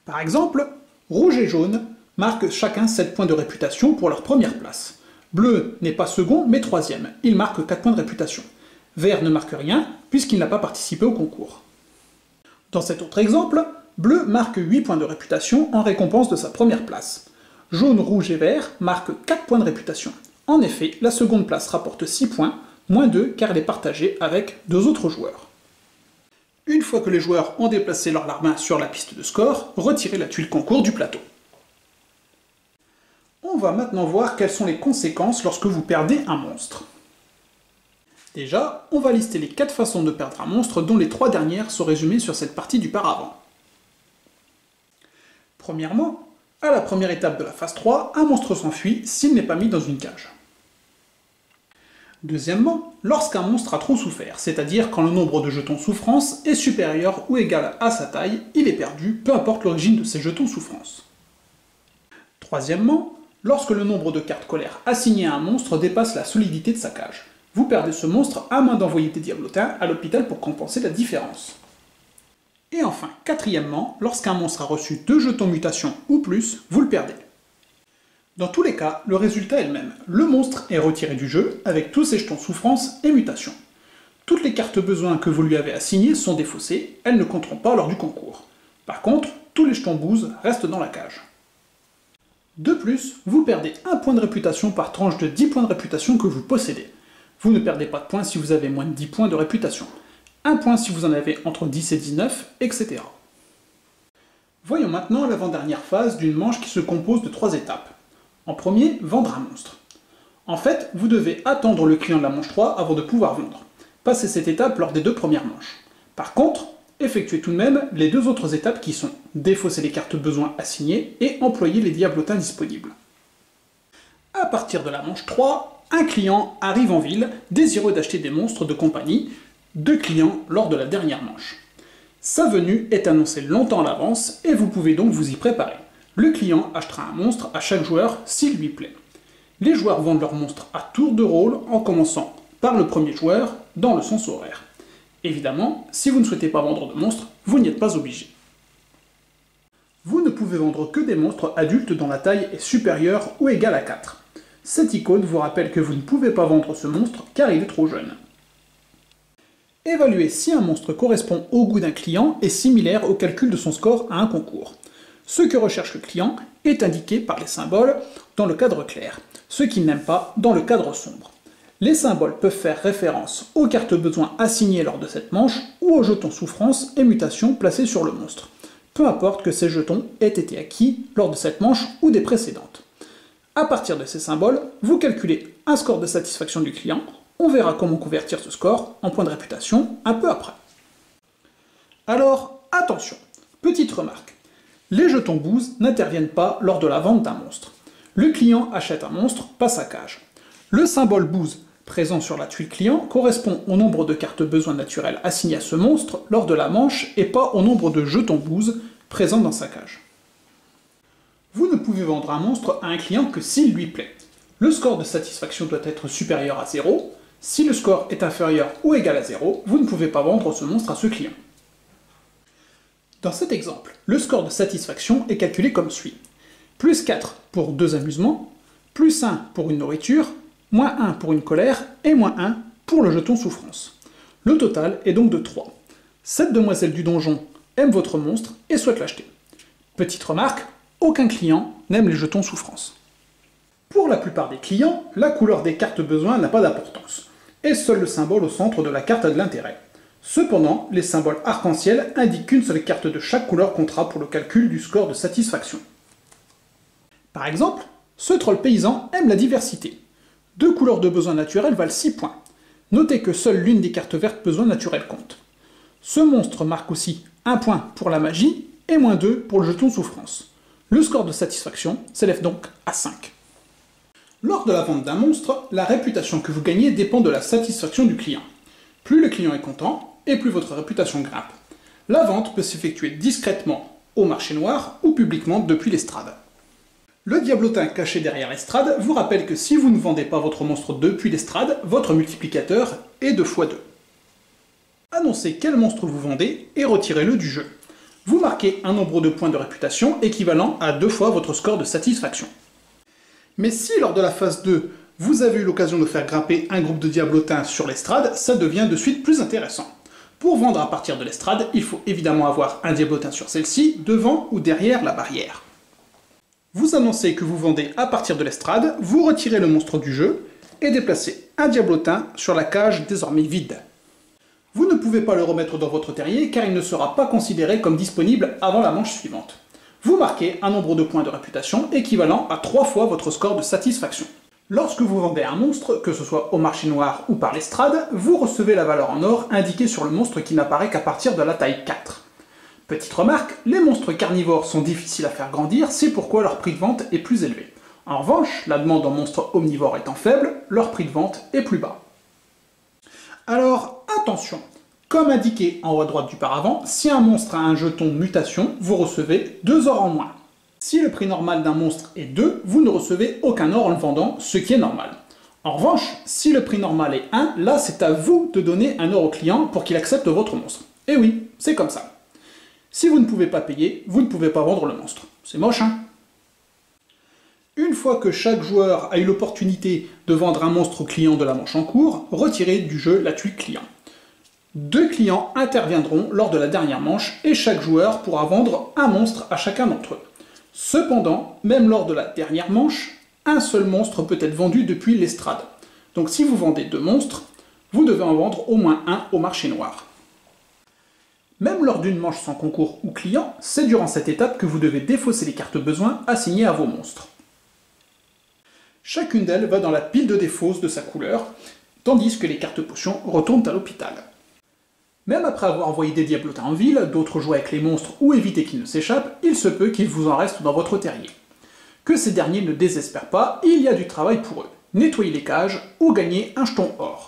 Par exemple, Rouge et Jaune marquent chacun 7 points de réputation pour leur première place. Bleu n'est pas second, mais troisième, il marque 4 points de réputation. Vert ne marque rien, puisqu'il n'a pas participé au concours. Dans cet autre exemple, Bleu marque 8 points de réputation en récompense de sa première place. Jaune, Rouge et Vert marquent 4 points de réputation. En effet, la seconde place rapporte 6 points, moins 2 car elle est partagée avec 2 autres joueurs. Une fois que les joueurs ont déplacé leur larbin sur la piste de score, retirez la tuile concours du plateau. On va maintenant voir quelles sont les conséquences lorsque vous perdez un monstre. Déjà, on va lister les 4 façons de perdre un monstre dont les 3 dernières sont résumées sur cette partie du paravent. Premièrement, à la première étape de la phase 3, un monstre s'enfuit s'il n'est pas mis dans une cage. Deuxièmement, lorsqu'un monstre a trop souffert, c'est-à-dire quand le nombre de jetons souffrance est supérieur ou égal à sa taille, il est perdu, peu importe l'origine de ces jetons souffrance. Troisièmement, lorsque le nombre de cartes colère assignées à un monstre dépasse la solidité de sa cage. Vous perdez ce monstre à moins d'envoyer des diablotins à l'hôpital pour compenser la différence. Et enfin, quatrièmement, lorsqu'un monstre a reçu 2 jetons mutation ou plus, vous le perdez. Dans tous les cas, le résultat est le même. Le monstre est retiré du jeu, avec tous ses jetons souffrance et mutation. Toutes les cartes besoin que vous lui avez assignées sont défaussées, elles ne compteront pas lors du concours. Par contre, tous les jetons bouse restent dans la cage. De plus, vous perdez 1 point de réputation par tranche de 10 points de réputation que vous possédez. Vous ne perdez pas de points si vous avez moins de 10 points de réputation. 1 point si vous en avez entre 10 et 19, etc. Voyons maintenant l'avant-dernière phase d'une manche qui se compose de 3 étapes. En premier, vendre un monstre. En fait, vous devez attendre le client de la manche 3 avant de pouvoir vendre. Passez cette étape lors des 2 premières manches. Par contre, effectuez tout de même les 2 autres étapes qui sont défausser les cartes besoin assignées et employer les diablotins disponibles. À partir de la manche 3, un client arrive en ville, désireux d'acheter des monstres de compagnie, 2 clients lors de la dernière manche. Sa venue est annoncée longtemps à l'avance et vous pouvez donc vous y préparer. Le client achètera un monstre à chaque joueur s'il lui plaît. Les joueurs vendent leur monstre à tour de rôle en commençant par le premier joueur dans le sens horaire. Évidemment, si vous ne souhaitez pas vendre de monstres, vous n'y êtes pas obligé. Vous ne pouvez vendre que des monstres adultes dont la taille est supérieure ou égale à 4. Cette icône vous rappelle que vous ne pouvez pas vendre ce monstre car il est trop jeune. Évaluer si un monstre correspond au goût d'un client est similaire au calcul de son score à un concours. Ce que recherche le client est indiqué par les symboles dans le cadre clair, ce qu'il n'aime pas dans le cadre sombre. Les symboles peuvent faire référence aux cartes besoin assignées lors de cette manche ou aux jetons souffrance et mutation placés sur le monstre. Peu importe que ces jetons aient été acquis lors de cette manche ou des précédentes. À partir de ces symboles, vous calculez un score de satisfaction du client. On verra comment convertir ce score en points de réputation un peu après. Alors, attention, petite remarque. Les jetons bouse n'interviennent pas lors de la vente d'un monstre. Le client achète un monstre, pas sa cage. Le symbole bouse présent sur la tuile client correspond au nombre de cartes besoin naturelles assignées à ce monstre lors de la manche et pas au nombre de jetons bouse présents dans sa cage. Vous ne pouvez vendre un monstre à un client que s'il lui plaît. Le score de satisfaction doit être supérieur à 0. Si le score est inférieur ou égal à 0, vous ne pouvez pas vendre ce monstre à ce client. Dans cet exemple, le score de satisfaction est calculé comme suit. Plus 4 pour 2 amusements, plus 1 pour une nourriture, moins 1 pour une colère, et moins 1 pour le jeton souffrance. Le total est donc de 3. Cette demoiselle du donjon aime votre monstre et souhaite l'acheter. Petite remarque, aucun client n'aime les jetons souffrance. Pour la plupart des clients, la couleur des cartes besoin n'a pas d'importance, et seul le symbole au centre de la carte a de l'intérêt. Cependant, les symboles arc-en-ciel indiquent qu'une seule carte de chaque couleur comptera pour le calcul du score de satisfaction. Par exemple, ce troll paysan aime la diversité. 2 couleurs de besoin naturel valent 6 points. Notez que seule l'une des cartes vertes besoin naturel compte. Ce monstre marque aussi 1 point pour la magie et moins 2 pour le jeton souffrance. Le score de satisfaction s'élève donc à 5. Lors de la vente d'un monstre, la réputation que vous gagnez dépend de la satisfaction du client. Plus le client est content, et plus votre réputation grimpe. La vente peut s'effectuer discrètement au marché noir ou publiquement depuis l'estrade. Le diablotin caché derrière l'estrade vous rappelle que si vous ne vendez pas votre monstre depuis l'estrade, votre multiplicateur est 2 x 2. Annoncez quel monstre vous vendez et retirez-le du jeu. Vous marquez un nombre de points de réputation équivalent à 2 fois votre score de satisfaction. Mais si lors de la phase 2, vous avez eu l'occasion de faire grimper un groupe de diablotins sur l'estrade, ça devient de suite plus intéressant. Pour vendre à partir de l'estrade, il faut évidemment avoir un diablotin sur celle-ci, devant ou derrière la barrière. Vous annoncez que vous vendez à partir de l'estrade, vous retirez le monstre du jeu, et déplacez un diablotin sur la cage désormais vide. Vous ne pouvez pas le remettre dans votre terrier car il ne sera pas considéré comme disponible avant la manche suivante. Vous marquez un nombre de points de réputation équivalent à 3 fois votre score de satisfaction. Lorsque vous vendez un monstre, que ce soit au marché noir ou par l'estrade, vous recevez la valeur en or indiquée sur le monstre qui n'apparaît qu'à partir de la taille 4. Petite remarque, les monstres carnivores sont difficiles à faire grandir, c'est pourquoi leur prix de vente est plus élevé. En revanche, la demande en monstres omnivores étant faible, leur prix de vente est plus bas. Alors, attention, comme indiqué en haut à droite du paravent, si un monstre a un jeton mutation, vous recevez 2 ors en moins. Si le prix normal d'un monstre est 2, vous ne recevez aucun or en le vendant, ce qui est normal. En revanche, si le prix normal est 1, là c'est à vous de donner un or au client pour qu'il accepte votre monstre. Et oui, c'est comme ça. Si vous ne pouvez pas payer, vous ne pouvez pas vendre le monstre. C'est moche, hein? Une fois que chaque joueur a eu l'opportunité de vendre un monstre au client de la manche en cours, retirez du jeu la tuile client. 2 clients interviendront lors de la dernière manche et chaque joueur pourra vendre un monstre à chacun d'entre eux. Cependant, même lors de la dernière manche, un seul monstre peut être vendu depuis l'estrade. Donc si vous vendez 2 monstres, vous devez en vendre au moins un au marché noir. Même lors d'une manche sans concours ou client, c'est durant cette étape que vous devez défausser les cartes besoin assignées à vos monstres. Chacune d'elles va dans la pile de défausse de sa couleur, tandis que les cartes potions retournent à l'hôpital. Même après avoir envoyé des diablotins en ville, d'autres jouer avec les monstres ou éviter qu'ils ne s'échappent, il se peut qu'il vous en reste dans votre terrier. Que ces derniers ne désespèrent pas, il y a du travail pour eux. Nettoyer les cages ou gagner un jeton or.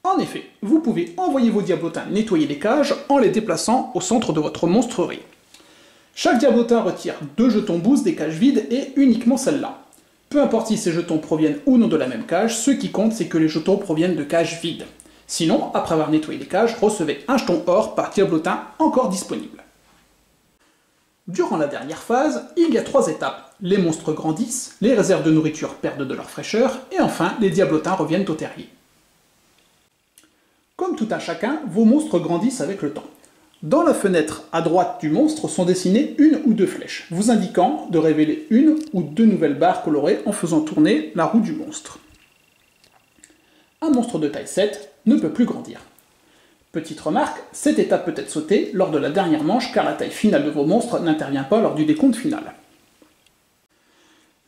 En effet, vous pouvez envoyer vos diablotins nettoyer les cages en les déplaçant au centre de votre monstrerie. Chaque diablotin retire 2 jetons boost des cages vides et uniquement celles-là. Peu importe si ces jetons proviennent ou non de la même cage, ce qui compte c'est que les jetons proviennent de cages vides. Sinon, après avoir nettoyé les cages, recevez un jeton or par diablotin encore disponible. Durant la dernière phase, il y a 3 étapes. Les monstres grandissent, les réserves de nourriture perdent de leur fraîcheur, et enfin, les diablotins reviennent au terrier. Comme tout un chacun, vos monstres grandissent avec le temps. Dans la fenêtre à droite du monstre sont dessinées 1 ou 2 flèches, vous indiquant de révéler 1 ou 2 nouvelles barres colorées en faisant tourner la roue du monstre. Un monstre de taille 7 ne peut plus grandir. Petite remarque, cette étape peut être sautée lors de la dernière manche car la taille finale de vos monstres n'intervient pas lors du décompte final.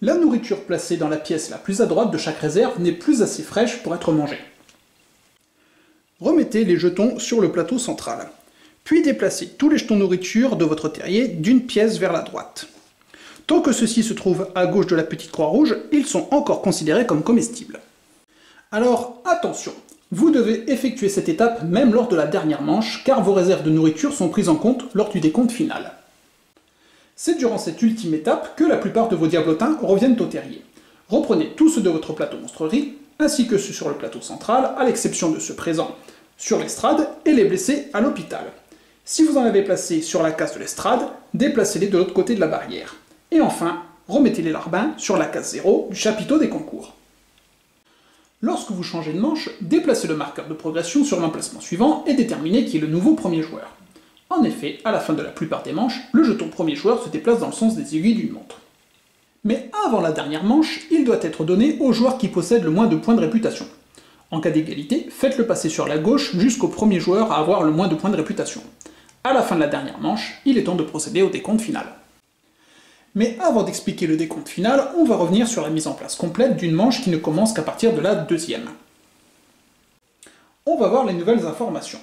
La nourriture placée dans la pièce la plus à droite de chaque réserve n'est plus assez fraîche pour être mangée. Remettez les jetons sur le plateau central, puis déplacez tous les jetons nourriture de votre terrier d'une pièce vers la droite. Tant que ceux-ci se trouvent à gauche de la petite croix rouge, ils sont encore considérés comme comestibles. Alors attention, vous devez effectuer cette étape même lors de la dernière manche, car vos réserves de nourriture sont prises en compte lors du décompte final. C'est durant cette ultime étape que la plupart de vos diablotins reviennent au terrier. Reprenez tous ceux de votre plateau monstrerie, ainsi que ceux sur le plateau central, à l'exception de ceux présents sur l'estrade, et les blessés à l'hôpital. Si vous en avez placé sur la case de l'estrade, déplacez-les de l'autre côté de la barrière. Et enfin, remettez les larbins sur la case 0 du chapiteau des concours. Lorsque vous changez de manche, déplacez le marqueur de progression sur l'emplacement suivant et déterminez qui est le nouveau premier joueur. En effet, à la fin de la plupart des manches, le jeton premier joueur se déplace dans le sens des aiguilles d'une montre. Mais avant la dernière manche, il doit être donné au joueur qui possède le moins de points de réputation. En cas d'égalité, faites-le passer sur la gauche jusqu'au premier joueur à avoir le moins de points de réputation. À la fin de la dernière manche, il est temps de procéder au décompte final. Mais avant d'expliquer le décompte final, on va revenir sur la mise en place complète d'une manche qui ne commence qu'à partir de la deuxième. On va voir les nouvelles informations.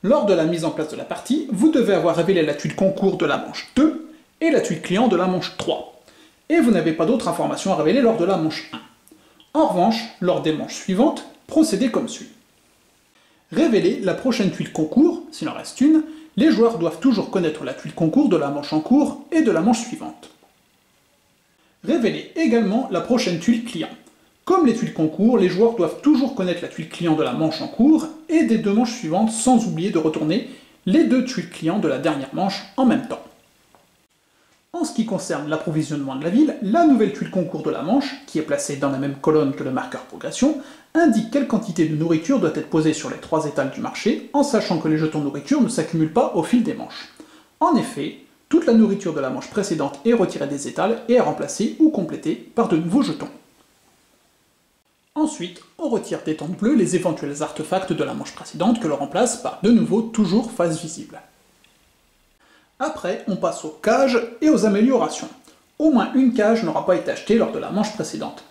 Lors de la mise en place de la partie, vous devez avoir révélé la tuile concours de la manche 2 et la tuile client de la manche 3. Et vous n'avez pas d'autres informations à révéler lors de la manche 1. En revanche, lors des manches suivantes, procédez comme suit. Révélez la prochaine tuile concours, s'il en reste une, les joueurs doivent toujours connaître la tuile concours de la manche en cours et de la manche suivante. Révélez également la prochaine tuile client. Comme les tuiles concours, les joueurs doivent toujours connaître la tuile client de la manche en cours et des 2 manches suivantes sans oublier de retourner les 2 tuiles clients de la dernière manche en même temps. En ce qui concerne l'approvisionnement de la ville, la nouvelle tuile concours de la manche, qui est placée dans la même colonne que le marqueur progression, indique quelle quantité de nourriture doit être posée sur les 3 étals du marché, en sachant que les jetons nourriture ne s'accumulent pas au fil des manches. En effet, toute la nourriture de la manche précédente est retirée des étals et est remplacée ou complétée par de nouveaux jetons. Ensuite, on retire des tentes bleues les éventuels artefacts de la manche précédente que l'on remplace par de nouveau toujours face visible. Après, on passe aux cages et aux améliorations. Au moins une cage n'aura pas été achetée lors de la manche précédente.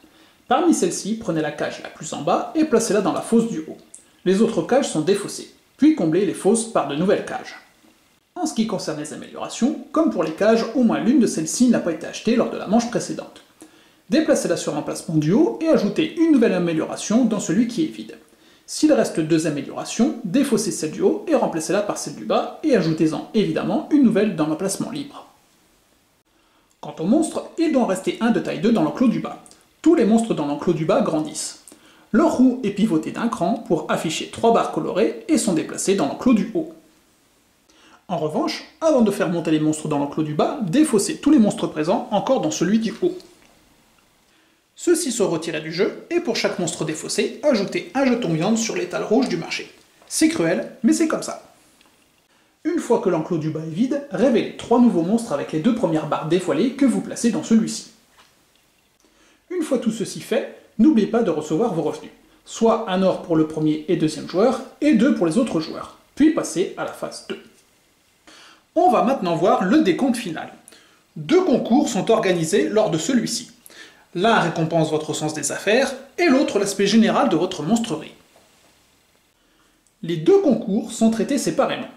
Parmi celles-ci, prenez la cage la plus en bas et placez-la dans la fosse du haut. Les autres cages sont défaussées, puis comblez les fosses par de nouvelles cages. En ce qui concerne les améliorations, comme pour les cages, au moins l'une de celles-ci n'a pas été achetée lors de la manche précédente. Déplacez-la sur l'emplacement du haut et ajoutez une nouvelle amélioration dans celui qui est vide. S'il reste deux améliorations, défaussez celle du haut et remplacez-la par celle du bas, et ajoutez-en évidemment une nouvelle dans l'emplacement libre. Quant aux monstres, il doit en rester un de taille 2 dans l'enclos du bas. Tous les monstres dans l'enclos du bas grandissent. Leur roue est pivotée d'un cran pour afficher 3 barres colorées et sont déplacées dans l'enclos du haut. En revanche, avant de faire monter les monstres dans l'enclos du bas, défaussez tous les monstres présents encore dans celui du haut. Ceux-ci sont retirés du jeu, et pour chaque monstre défaussé, ajoutez un jeton viande sur l'étal rouge du marché. C'est cruel, mais c'est comme ça. Une fois que l'enclos du bas est vide, révélez 3 nouveaux monstres avec les 2 premières barres dévoilées que vous placez dans celui-ci. Une fois tout ceci fait, n'oubliez pas de recevoir vos revenus. Soit un or pour le premier et deuxième joueur, et 2 pour les autres joueurs. Puis passez à la phase 2. On va maintenant voir le décompte final. 2 concours sont organisés lors de celui-ci. L'un récompense votre sens des affaires, et l'autre l'aspect général de votre monstrerie. Les 2 concours sont traités séparément.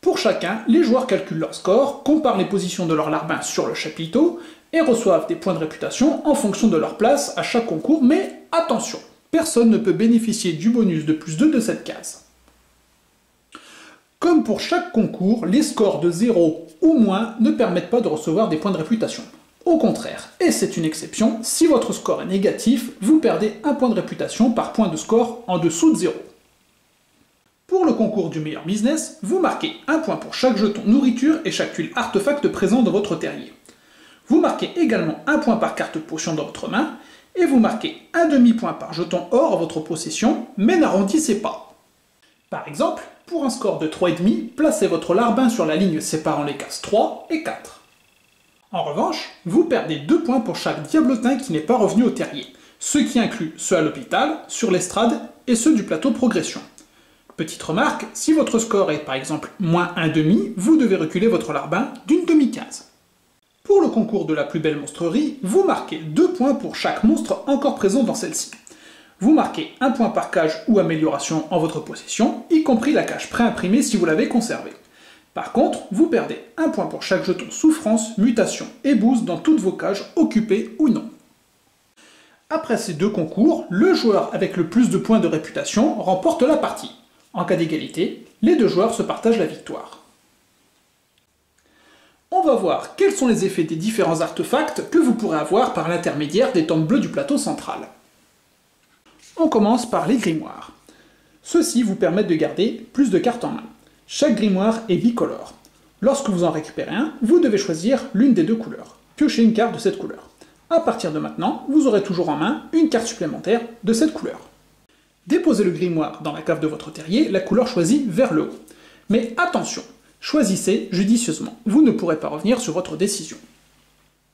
Pour chacun, les joueurs calculent leur score, comparent les positions de leur larbin sur le chapiteau, et reçoivent des points de réputation en fonction de leur place à chaque concours, mais attention, personne ne peut bénéficier du bonus de plus 2 de cette case. Comme pour chaque concours, les scores de 0 ou moins ne permettent pas de recevoir des points de réputation. Au contraire, et c'est une exception, si votre score est négatif, vous perdez un point de réputation par point de score en dessous de 0. Pour le concours du meilleur business, vous marquez un point pour chaque jeton nourriture et chaque tuile artefact présent dans votre terrier. Vous marquez également un point par carte potion dans votre main, et vous marquez un demi-point par jeton or en votre possession, mais n'arrondissez pas. Par exemple, pour un score de 3,5, placez votre larbin sur la ligne séparant les cases 3 et 4. En revanche, vous perdez 2 points pour chaque diablotin qui n'est pas revenu au terrier, ce qui inclut ceux à l'hôpital, sur l'estrade et ceux du plateau progression. Petite remarque, si votre score est par exemple moins 1,5, vous devez reculer votre larbin d'une demi-case. Pour le concours de la plus belle monstrerie, vous marquez 2 points pour chaque monstre encore présent dans celle-ci. Vous marquez un point par cage ou amélioration en votre possession, y compris la cage préimprimée si vous l'avez conservée. Par contre, vous perdez un point pour chaque jeton souffrance, mutation et boost dans toutes vos cages, occupées ou non. Après ces 2 concours, le joueur avec le plus de points de réputation remporte la partie. En cas d'égalité, les 2 joueurs se partagent la victoire. On va voir quels sont les effets des différents artefacts que vous pourrez avoir par l'intermédiaire des temples bleus du plateau central. On commence par les grimoires. Ceux-ci vous permettent de garder plus de cartes en main. Chaque grimoire est bicolore. Lorsque vous en récupérez un, vous devez choisir l'une des 2 couleurs. Piochez une carte de cette couleur. À partir de maintenant, vous aurez toujours en main une carte supplémentaire de cette couleur. Déposez le grimoire dans la cave de votre terrier, la couleur choisie vers le haut. Mais attention, choisissez judicieusement, vous ne pourrez pas revenir sur votre décision.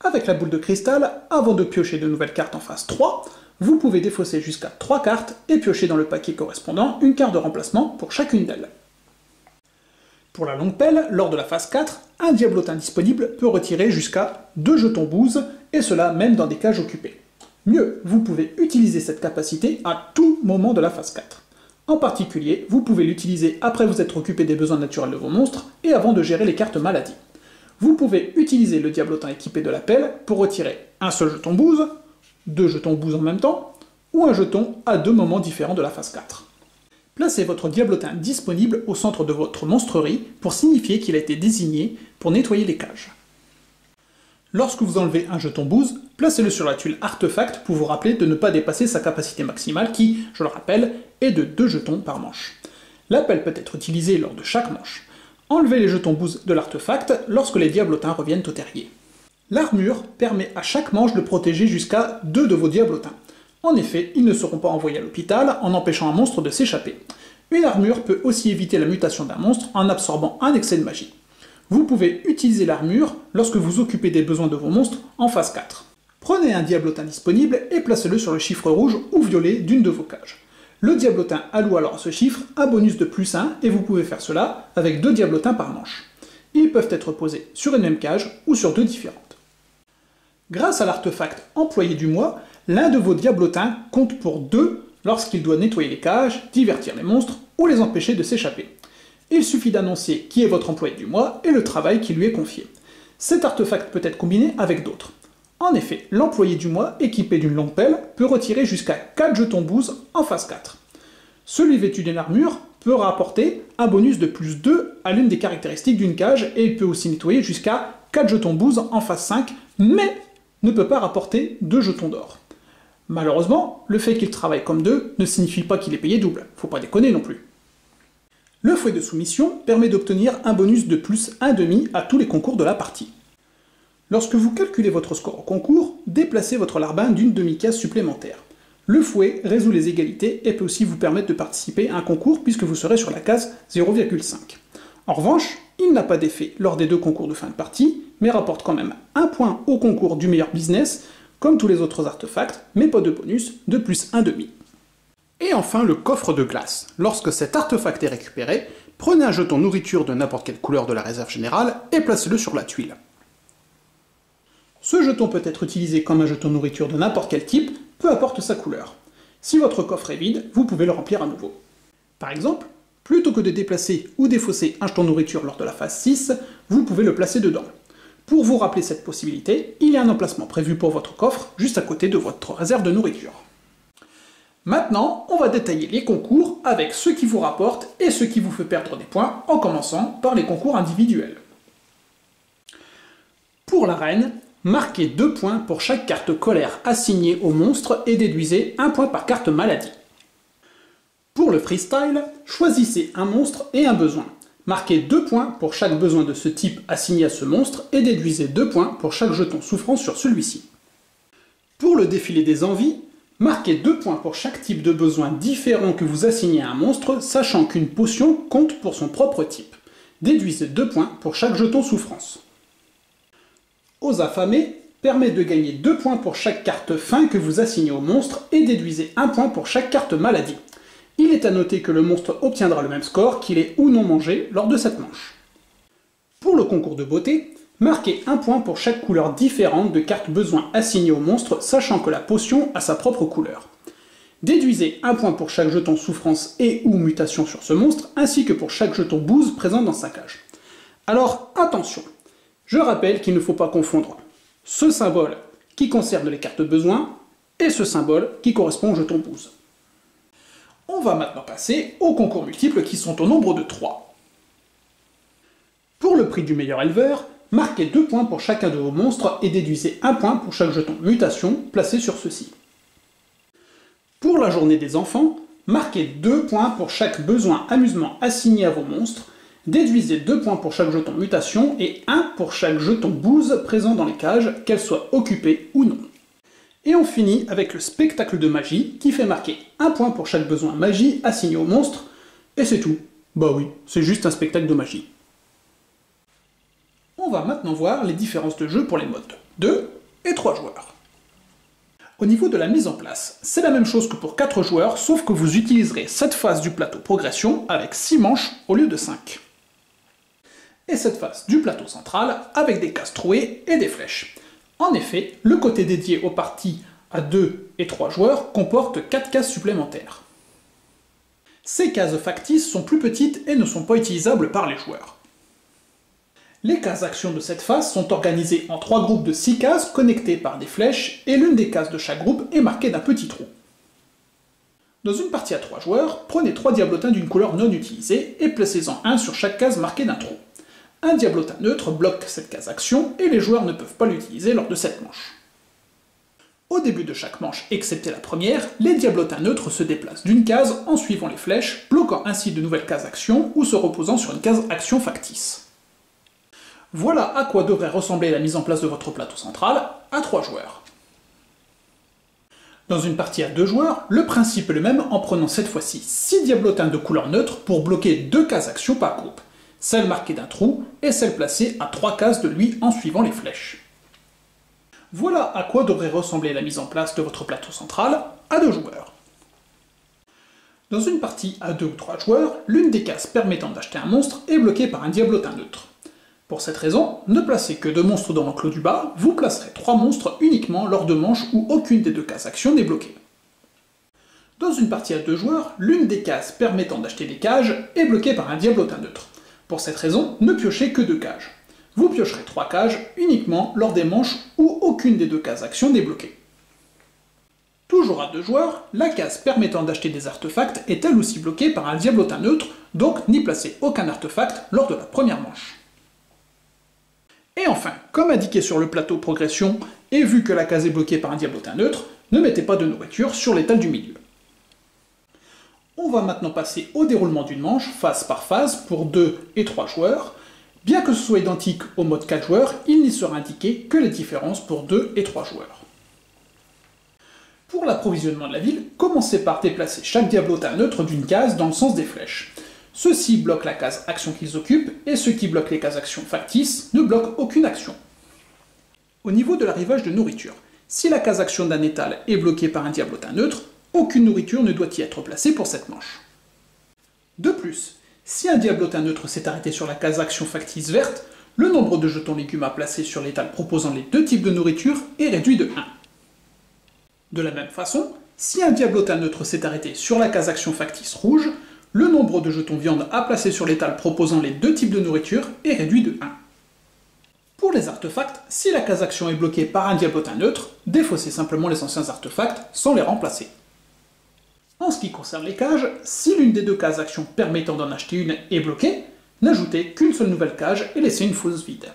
Avec la boule de cristal, avant de piocher de nouvelles cartes en phase 3, vous pouvez défausser jusqu'à 3 cartes et piocher dans le paquet correspondant une carte de remplacement pour chacune d'elles. Pour la longue pelle, lors de la phase 4, un diablotin disponible peut retirer jusqu'à 2 jetons bouse, et cela même dans des cages occupées. Mieux, vous pouvez utiliser cette capacité à tout moment de la phase 4. En particulier, vous pouvez l'utiliser après vous être occupé des besoins naturels de vos monstres, et avant de gérer les cartes maladie. Vous pouvez utiliser le diablotin équipé de la pelle pour retirer un seul jeton bouse, 2 jetons bouse en même temps, ou un jeton à 2 moments différents de la phase 4. Placez votre diablotin disponible au centre de votre monstrerie pour signifier qu'il a été désigné pour nettoyer les cages. Lorsque vous enlevez un jeton bouse, placez-le sur la tuile artefact pour vous rappeler de ne pas dépasser sa capacité maximale qui, je le rappelle, est de 2 jetons par manche. L'appel peut être utilisé lors de chaque manche. Enlevez les jetons bouse de l'artefact lorsque les diablotins reviennent au terrier. L'armure permet à chaque manche de protéger jusqu'à 2 de vos diablotins. En effet, ils ne seront pas envoyés à l'hôpital en empêchant un monstre de s'échapper. Une armure peut aussi éviter la mutation d'un monstre en absorbant un excès de magie. Vous pouvez utiliser l'armure lorsque vous occupez des besoins de vos monstres en phase 4. Prenez un diablotin disponible et placez-le sur le chiffre rouge ou violet d'une de vos cages. Le diablotin alloue alors à ce chiffre un bonus de +1 et vous pouvez faire cela avec 2 diablotins par manche. Ils peuvent être posés sur une même cage ou sur 2 différentes. Grâce à l'artefact employé du mois, l'un de vos diablotins compte pour 2 lorsqu'il doit nettoyer les cages, divertir les monstres ou les empêcher de s'échapper. Il suffit d'annoncer qui est votre employé du mois et le travail qui lui est confié. Cet artefact peut être combiné avec d'autres. En effet, l'employé du mois, équipé d'une longue pelle, peut retirer jusqu'à 4 jetons bouse en phase 4. Celui vêtu d'une armure peut rapporter un bonus de plus 2 à l'une des caractéristiques d'une cage, et il peut aussi nettoyer jusqu'à 4 jetons bouse en phase 5, mais ne peut pas rapporter 2 jetons d'or. Malheureusement, le fait qu'il travaille comme 2 ne signifie pas qu'il est payé double, faut pas déconner non plus. Le fouet de soumission permet d'obtenir un bonus de plus 1,5 à tous les concours de la partie. Lorsque vous calculez votre score au concours, déplacez votre larbin d'une demi-case supplémentaire. Le fouet résout les égalités et peut aussi vous permettre de participer à un concours puisque vous serez sur la case 0,5. En revanche, il n'a pas d'effet lors des 2 concours de fin de partie, mais rapporte quand même 1 point au concours du meilleur business, comme tous les autres artefacts, mais pas de bonus, de plus 1,5. Et enfin le coffre de glace. Lorsque cet artefact est récupéré, prenez un jeton nourriture de n'importe quelle couleur de la réserve générale et placez-le sur la tuile. Ce jeton peut être utilisé comme un jeton nourriture de n'importe quel type, peu importe sa couleur. Si votre coffre est vide, vous pouvez le remplir à nouveau. Par exemple, plutôt que de déplacer ou défausser un jeton nourriture lors de la phase 6, vous pouvez le placer dedans. Pour vous rappeler cette possibilité, il y a un emplacement prévu pour votre coffre, juste à côté de votre réserve de nourriture. Maintenant, on va détailler les concours avec ceux qui vous rapportent et ceux qui vous fait perdre des points, en commençant par les concours individuels. Pour l'arène, marquez 2 points pour chaque carte colère assignée au monstre et déduisez 1 point par carte maladie. Pour le freestyle, choisissez un monstre et un besoin. Marquez 2 points pour chaque besoin de ce type assigné à ce monstre et déduisez 2 points pour chaque jeton souffrance sur celui-ci. Pour le défilé des envies, marquez 2 points pour chaque type de besoin différent que vous assignez à un monstre, sachant qu'une potion compte pour son propre type. Déduisez 2 points pour chaque jeton souffrance. Aux affamés, permet de gagner 2 points pour chaque carte faim que vous assignez au monstre et déduisez 1 point pour chaque carte maladie. Il est à noter que le monstre obtiendra le même score qu'il ait ou non mangé lors de cette manche. Pour le concours de beauté, marquez 1 point pour chaque couleur différente de carte besoin assignée au monstre, sachant que la potion a sa propre couleur. Déduisez 1 point pour chaque jeton souffrance et ou mutation sur ce monstre, ainsi que pour chaque jeton bouse présent dans sa cage. Alors attention, je rappelle qu'il ne faut pas confondre ce symbole qui concerne les cartes besoin et ce symbole qui correspond au jeton bouse. On va maintenant passer aux concours multiples qui sont au nombre de 3. Pour le prix du meilleur éleveur, marquez 2 points pour chacun de vos monstres et déduisez 1 point pour chaque jeton mutation placé sur ceux-ci. Pour la journée des enfants, marquez 2 points pour chaque besoin amusement assigné à vos monstres, déduisez 2 points pour chaque jeton mutation et 1 pour chaque jeton bouse présent dans les cages, qu'elles soient occupées ou non. Et on finit avec le spectacle de magie qui fait marquer 1 point pour chaque besoin magie assigné au monstre, et c'est tout. Bah oui, c'est juste un spectacle de magie. On va maintenant voir les différences de jeu pour les modes 2 et 3 joueurs. Au niveau de la mise en place, c'est la même chose que pour 4 joueurs, sauf que vous utiliserez cette phase du plateau progression avec 6 manches au lieu de 5. Et cette phase du plateau central avec des cases trouées et des flèches. En effet, le côté dédié aux parties à 2 et 3 joueurs comporte 4 cases supplémentaires. Ces cases factices sont plus petites et ne sont pas utilisables par les joueurs. Les cases actions de cette phase sont organisées en 3 groupes de 6 cases connectées par des flèches et l'une des cases de chaque groupe est marquée d'un petit trou. Dans une partie à 3 joueurs, prenez 3 diablotins d'une couleur non utilisée et placez-en un sur chaque case marquée d'un trou. Un diablotin neutre bloque cette case action et les joueurs ne peuvent pas l'utiliser lors de cette manche. Au début de chaque manche, excepté la première, les diablotins neutres se déplacent d'une case en suivant les flèches, bloquant ainsi de nouvelles cases action ou se reposant sur une case action factice. Voilà à quoi devrait ressembler la mise en place de votre plateau central à 3 joueurs. Dans une partie à 2 joueurs, le principe est le même en prenant cette fois-ci 6 diablotins de couleur neutre pour bloquer 2 cases action par groupe, celle marquée d'un trou et celle placée à 3 cases de lui en suivant les flèches. Voilà à quoi devrait ressembler la mise en place de votre plateau central à 2 joueurs. Dans une partie à 2 ou 3 joueurs, l'une des cases permettant d'acheter un monstre est bloquée par un diablotin neutre. Pour cette raison, ne placez que 2 monstres dans l'enclos du bas, vous placerez 3 monstres uniquement lors de manches où aucune des 2 cases action n'est bloquée. Dans une partie à 2 joueurs, l'une des cases permettant d'acheter des cages est bloquée par un diablotin neutre. Pour cette raison, ne piochez que 2 cages. Vous piocherez 3 cages uniquement lors des manches où aucune des 2 cases actions n'est bloquée. Toujours à 2 joueurs, la case permettant d'acheter des artefacts est elle aussi bloquée par un diablotin neutre, donc n'y placez aucun artefact lors de la première manche. Et enfin, comme indiqué sur le plateau progression, et vu que la case est bloquée par un diablotin neutre, ne mettez pas de nourriture sur l'étal du milieu. On va maintenant passer au déroulement d'une manche, phase par phase, pour 2 et 3 joueurs. Bien que ce soit identique au mode 4 joueurs, il n'y sera indiqué que les différences pour 2 et 3 joueurs. Pour l'approvisionnement de la ville, commencez par déplacer chaque diablotin neutre d'une case dans le sens des flèches. Ceux-ci bloquent la case action qu'ils occupent, et ceux qui bloquent les cases actions factices ne bloquent aucune action. Au niveau de l'arrivage de nourriture, si la case action d'un étal est bloquée par un diablotin neutre, aucune nourriture ne doit y être placée pour cette manche. De plus, si un diablotin neutre s'est arrêté sur la case action factice verte, le nombre de jetons légumes à placer sur l'étal proposant les 2 types de nourriture est réduit de 1. De la même façon, si un diablotin neutre s'est arrêté sur la case action factice rouge, le nombre de jetons viande à placer sur l'étal proposant les 2 types de nourriture est réduit de 1. Pour les artefacts, si la case action est bloquée par un diablotin neutre, défaussez simplement les anciens artefacts sans les remplacer. En ce qui concerne les cages, si l'une des 2 cases action permettant d'en acheter une est bloquée, n'ajoutez qu'une seule nouvelle cage et laissez une fosse vide.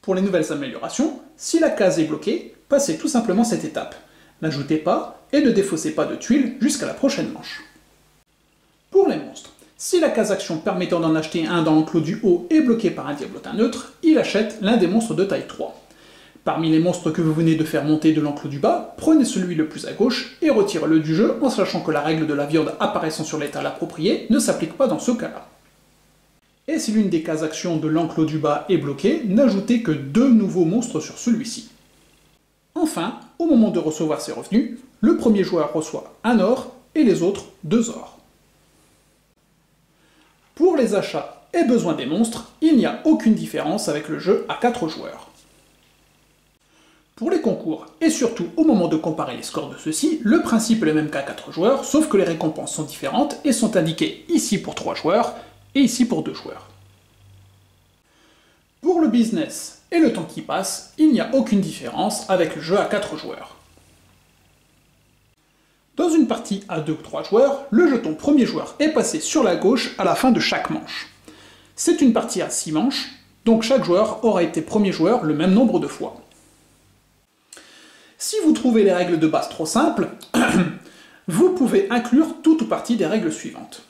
Pour les nouvelles améliorations, si la case est bloquée, passez tout simplement cette étape. N'ajoutez pas et ne défaussez pas de tuiles jusqu'à la prochaine manche. Pour les monstres, si la case action permettant d'en acheter un dans l'enclos du haut est bloquée par un diablotin neutre, il achète l'un des monstres de taille 3. Parmi les monstres que vous venez de faire monter de l'enclos du bas, prenez celui le plus à gauche et retirez-le du jeu en sachant que la règle de la viande apparaissant sur l'étal approprié ne s'applique pas dans ce cas-là. Et si l'une des cases actions de l'enclos du bas est bloquée, n'ajoutez que 2 nouveaux monstres sur celui-ci. Enfin, au moment de recevoir ses revenus, le premier joueur reçoit 1 or et les autres 2 ors. Pour les achats et besoins des monstres, il n'y a aucune différence avec le jeu à 4 joueurs. Pour les concours, et surtout au moment de comparer les scores de ceux-ci, le principe est le même qu'à 4 joueurs, sauf que les récompenses sont différentes et sont indiquées ici pour 3 joueurs et ici pour 2 joueurs. Pour le business et le temps qui passe, il n'y a aucune différence avec le jeu à 4 joueurs. Dans une partie à 2 ou 3 joueurs, le jeton premier joueur est passé sur la gauche à la fin de chaque manche. C'est une partie à 6 manches, donc chaque joueur aura été premier joueur le même nombre de fois. Si vous trouvez les règles de base trop simples, vous pouvez inclure toute ou partie des règles suivantes.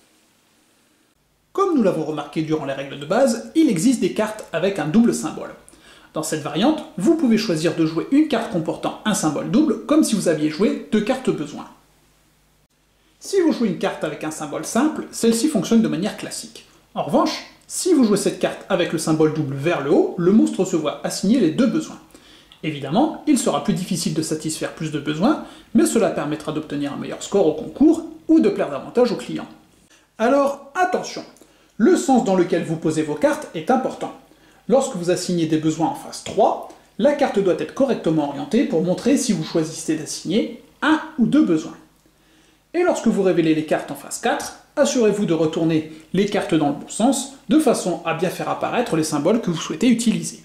Comme nous l'avons remarqué durant les règles de base, il existe des cartes avec un double symbole. Dans cette variante, vous pouvez choisir de jouer une carte comportant un symbole double, comme si vous aviez joué 2 cartes besoin. Si vous jouez une carte avec un symbole simple, celle-ci fonctionne de manière classique. En revanche, si vous jouez cette carte avec le symbole double vers le haut, le monstre se voit assigner les 2 besoins. Évidemment, il sera plus difficile de satisfaire plus de besoins, mais cela permettra d'obtenir un meilleur score au concours ou de plaire davantage aux clients. Alors, attention, le sens dans lequel vous posez vos cartes est important. Lorsque vous assignez des besoins en phase 3, la carte doit être correctement orientée pour montrer si vous choisissez d'assigner 1 ou 2 besoins. Et lorsque vous révélez les cartes en phase 4, assurez-vous de retourner les cartes dans le bon sens, de façon à bien faire apparaître les symboles que vous souhaitez utiliser.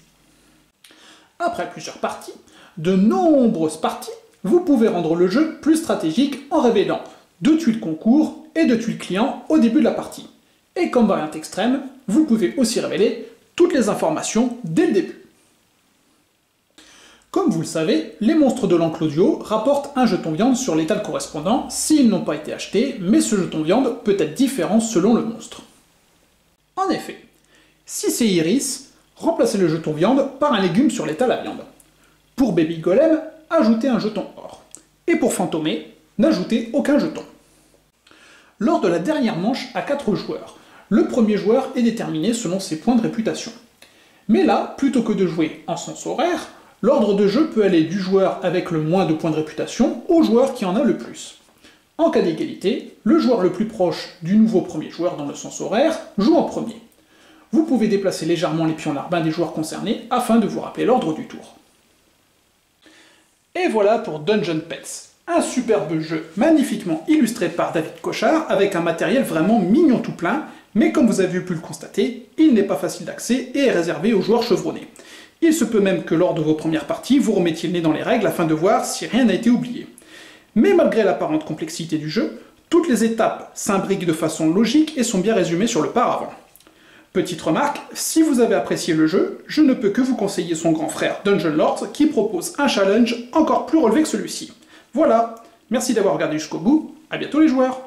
Après plusieurs parties, de nombreuses parties, vous pouvez rendre le jeu plus stratégique en révélant 2 tuiles concours et 2 tuiles clients au début de la partie. Et comme variante extrême, vous pouvez aussi révéler toutes les informations dès le début. Comme vous le savez, les monstres de l'enclos du haut rapportent un jeton viande sur l'étal correspondant s'ils n'ont pas été achetés, mais ce jeton viande peut être différent selon le monstre. En effet, si c'est Iris, remplacez le jeton viande par un légume sur l'étal à viande. Pour Baby Golem, ajoutez un jeton or. Et pour Fantomé, n'ajoutez aucun jeton. Lors de la dernière manche à 4 joueurs, le premier joueur est déterminé selon ses points de réputation. Mais là, plutôt que de jouer en sens horaire, l'ordre de jeu peut aller du joueur avec le moins de points de réputation au joueur qui en a le plus. En cas d'égalité, le joueur le plus proche du nouveau premier joueur dans le sens horaire joue en premier. Vous pouvez déplacer légèrement les pions larbins des joueurs concernés afin de vous rappeler l'ordre du tour. Et voilà pour Dungeon Pets. Un superbe jeu magnifiquement illustré par David Cochard, avec un matériel vraiment mignon tout plein, mais comme vous avez pu le constater, il n'est pas facile d'accès et est réservé aux joueurs chevronnés. Il se peut même que lors de vos premières parties, vous remettiez le nez dans les règles afin de voir si rien n'a été oublié. Mais malgré l'apparente complexité du jeu, toutes les étapes s'imbriquent de façon logique et sont bien résumées sur le paravent. Petite remarque, si vous avez apprécié le jeu, je ne peux que vous conseiller son grand frère Dungeon Lords qui propose un challenge encore plus relevé que celui-ci. Voilà, merci d'avoir regardé jusqu'au bout, à bientôt les joueurs.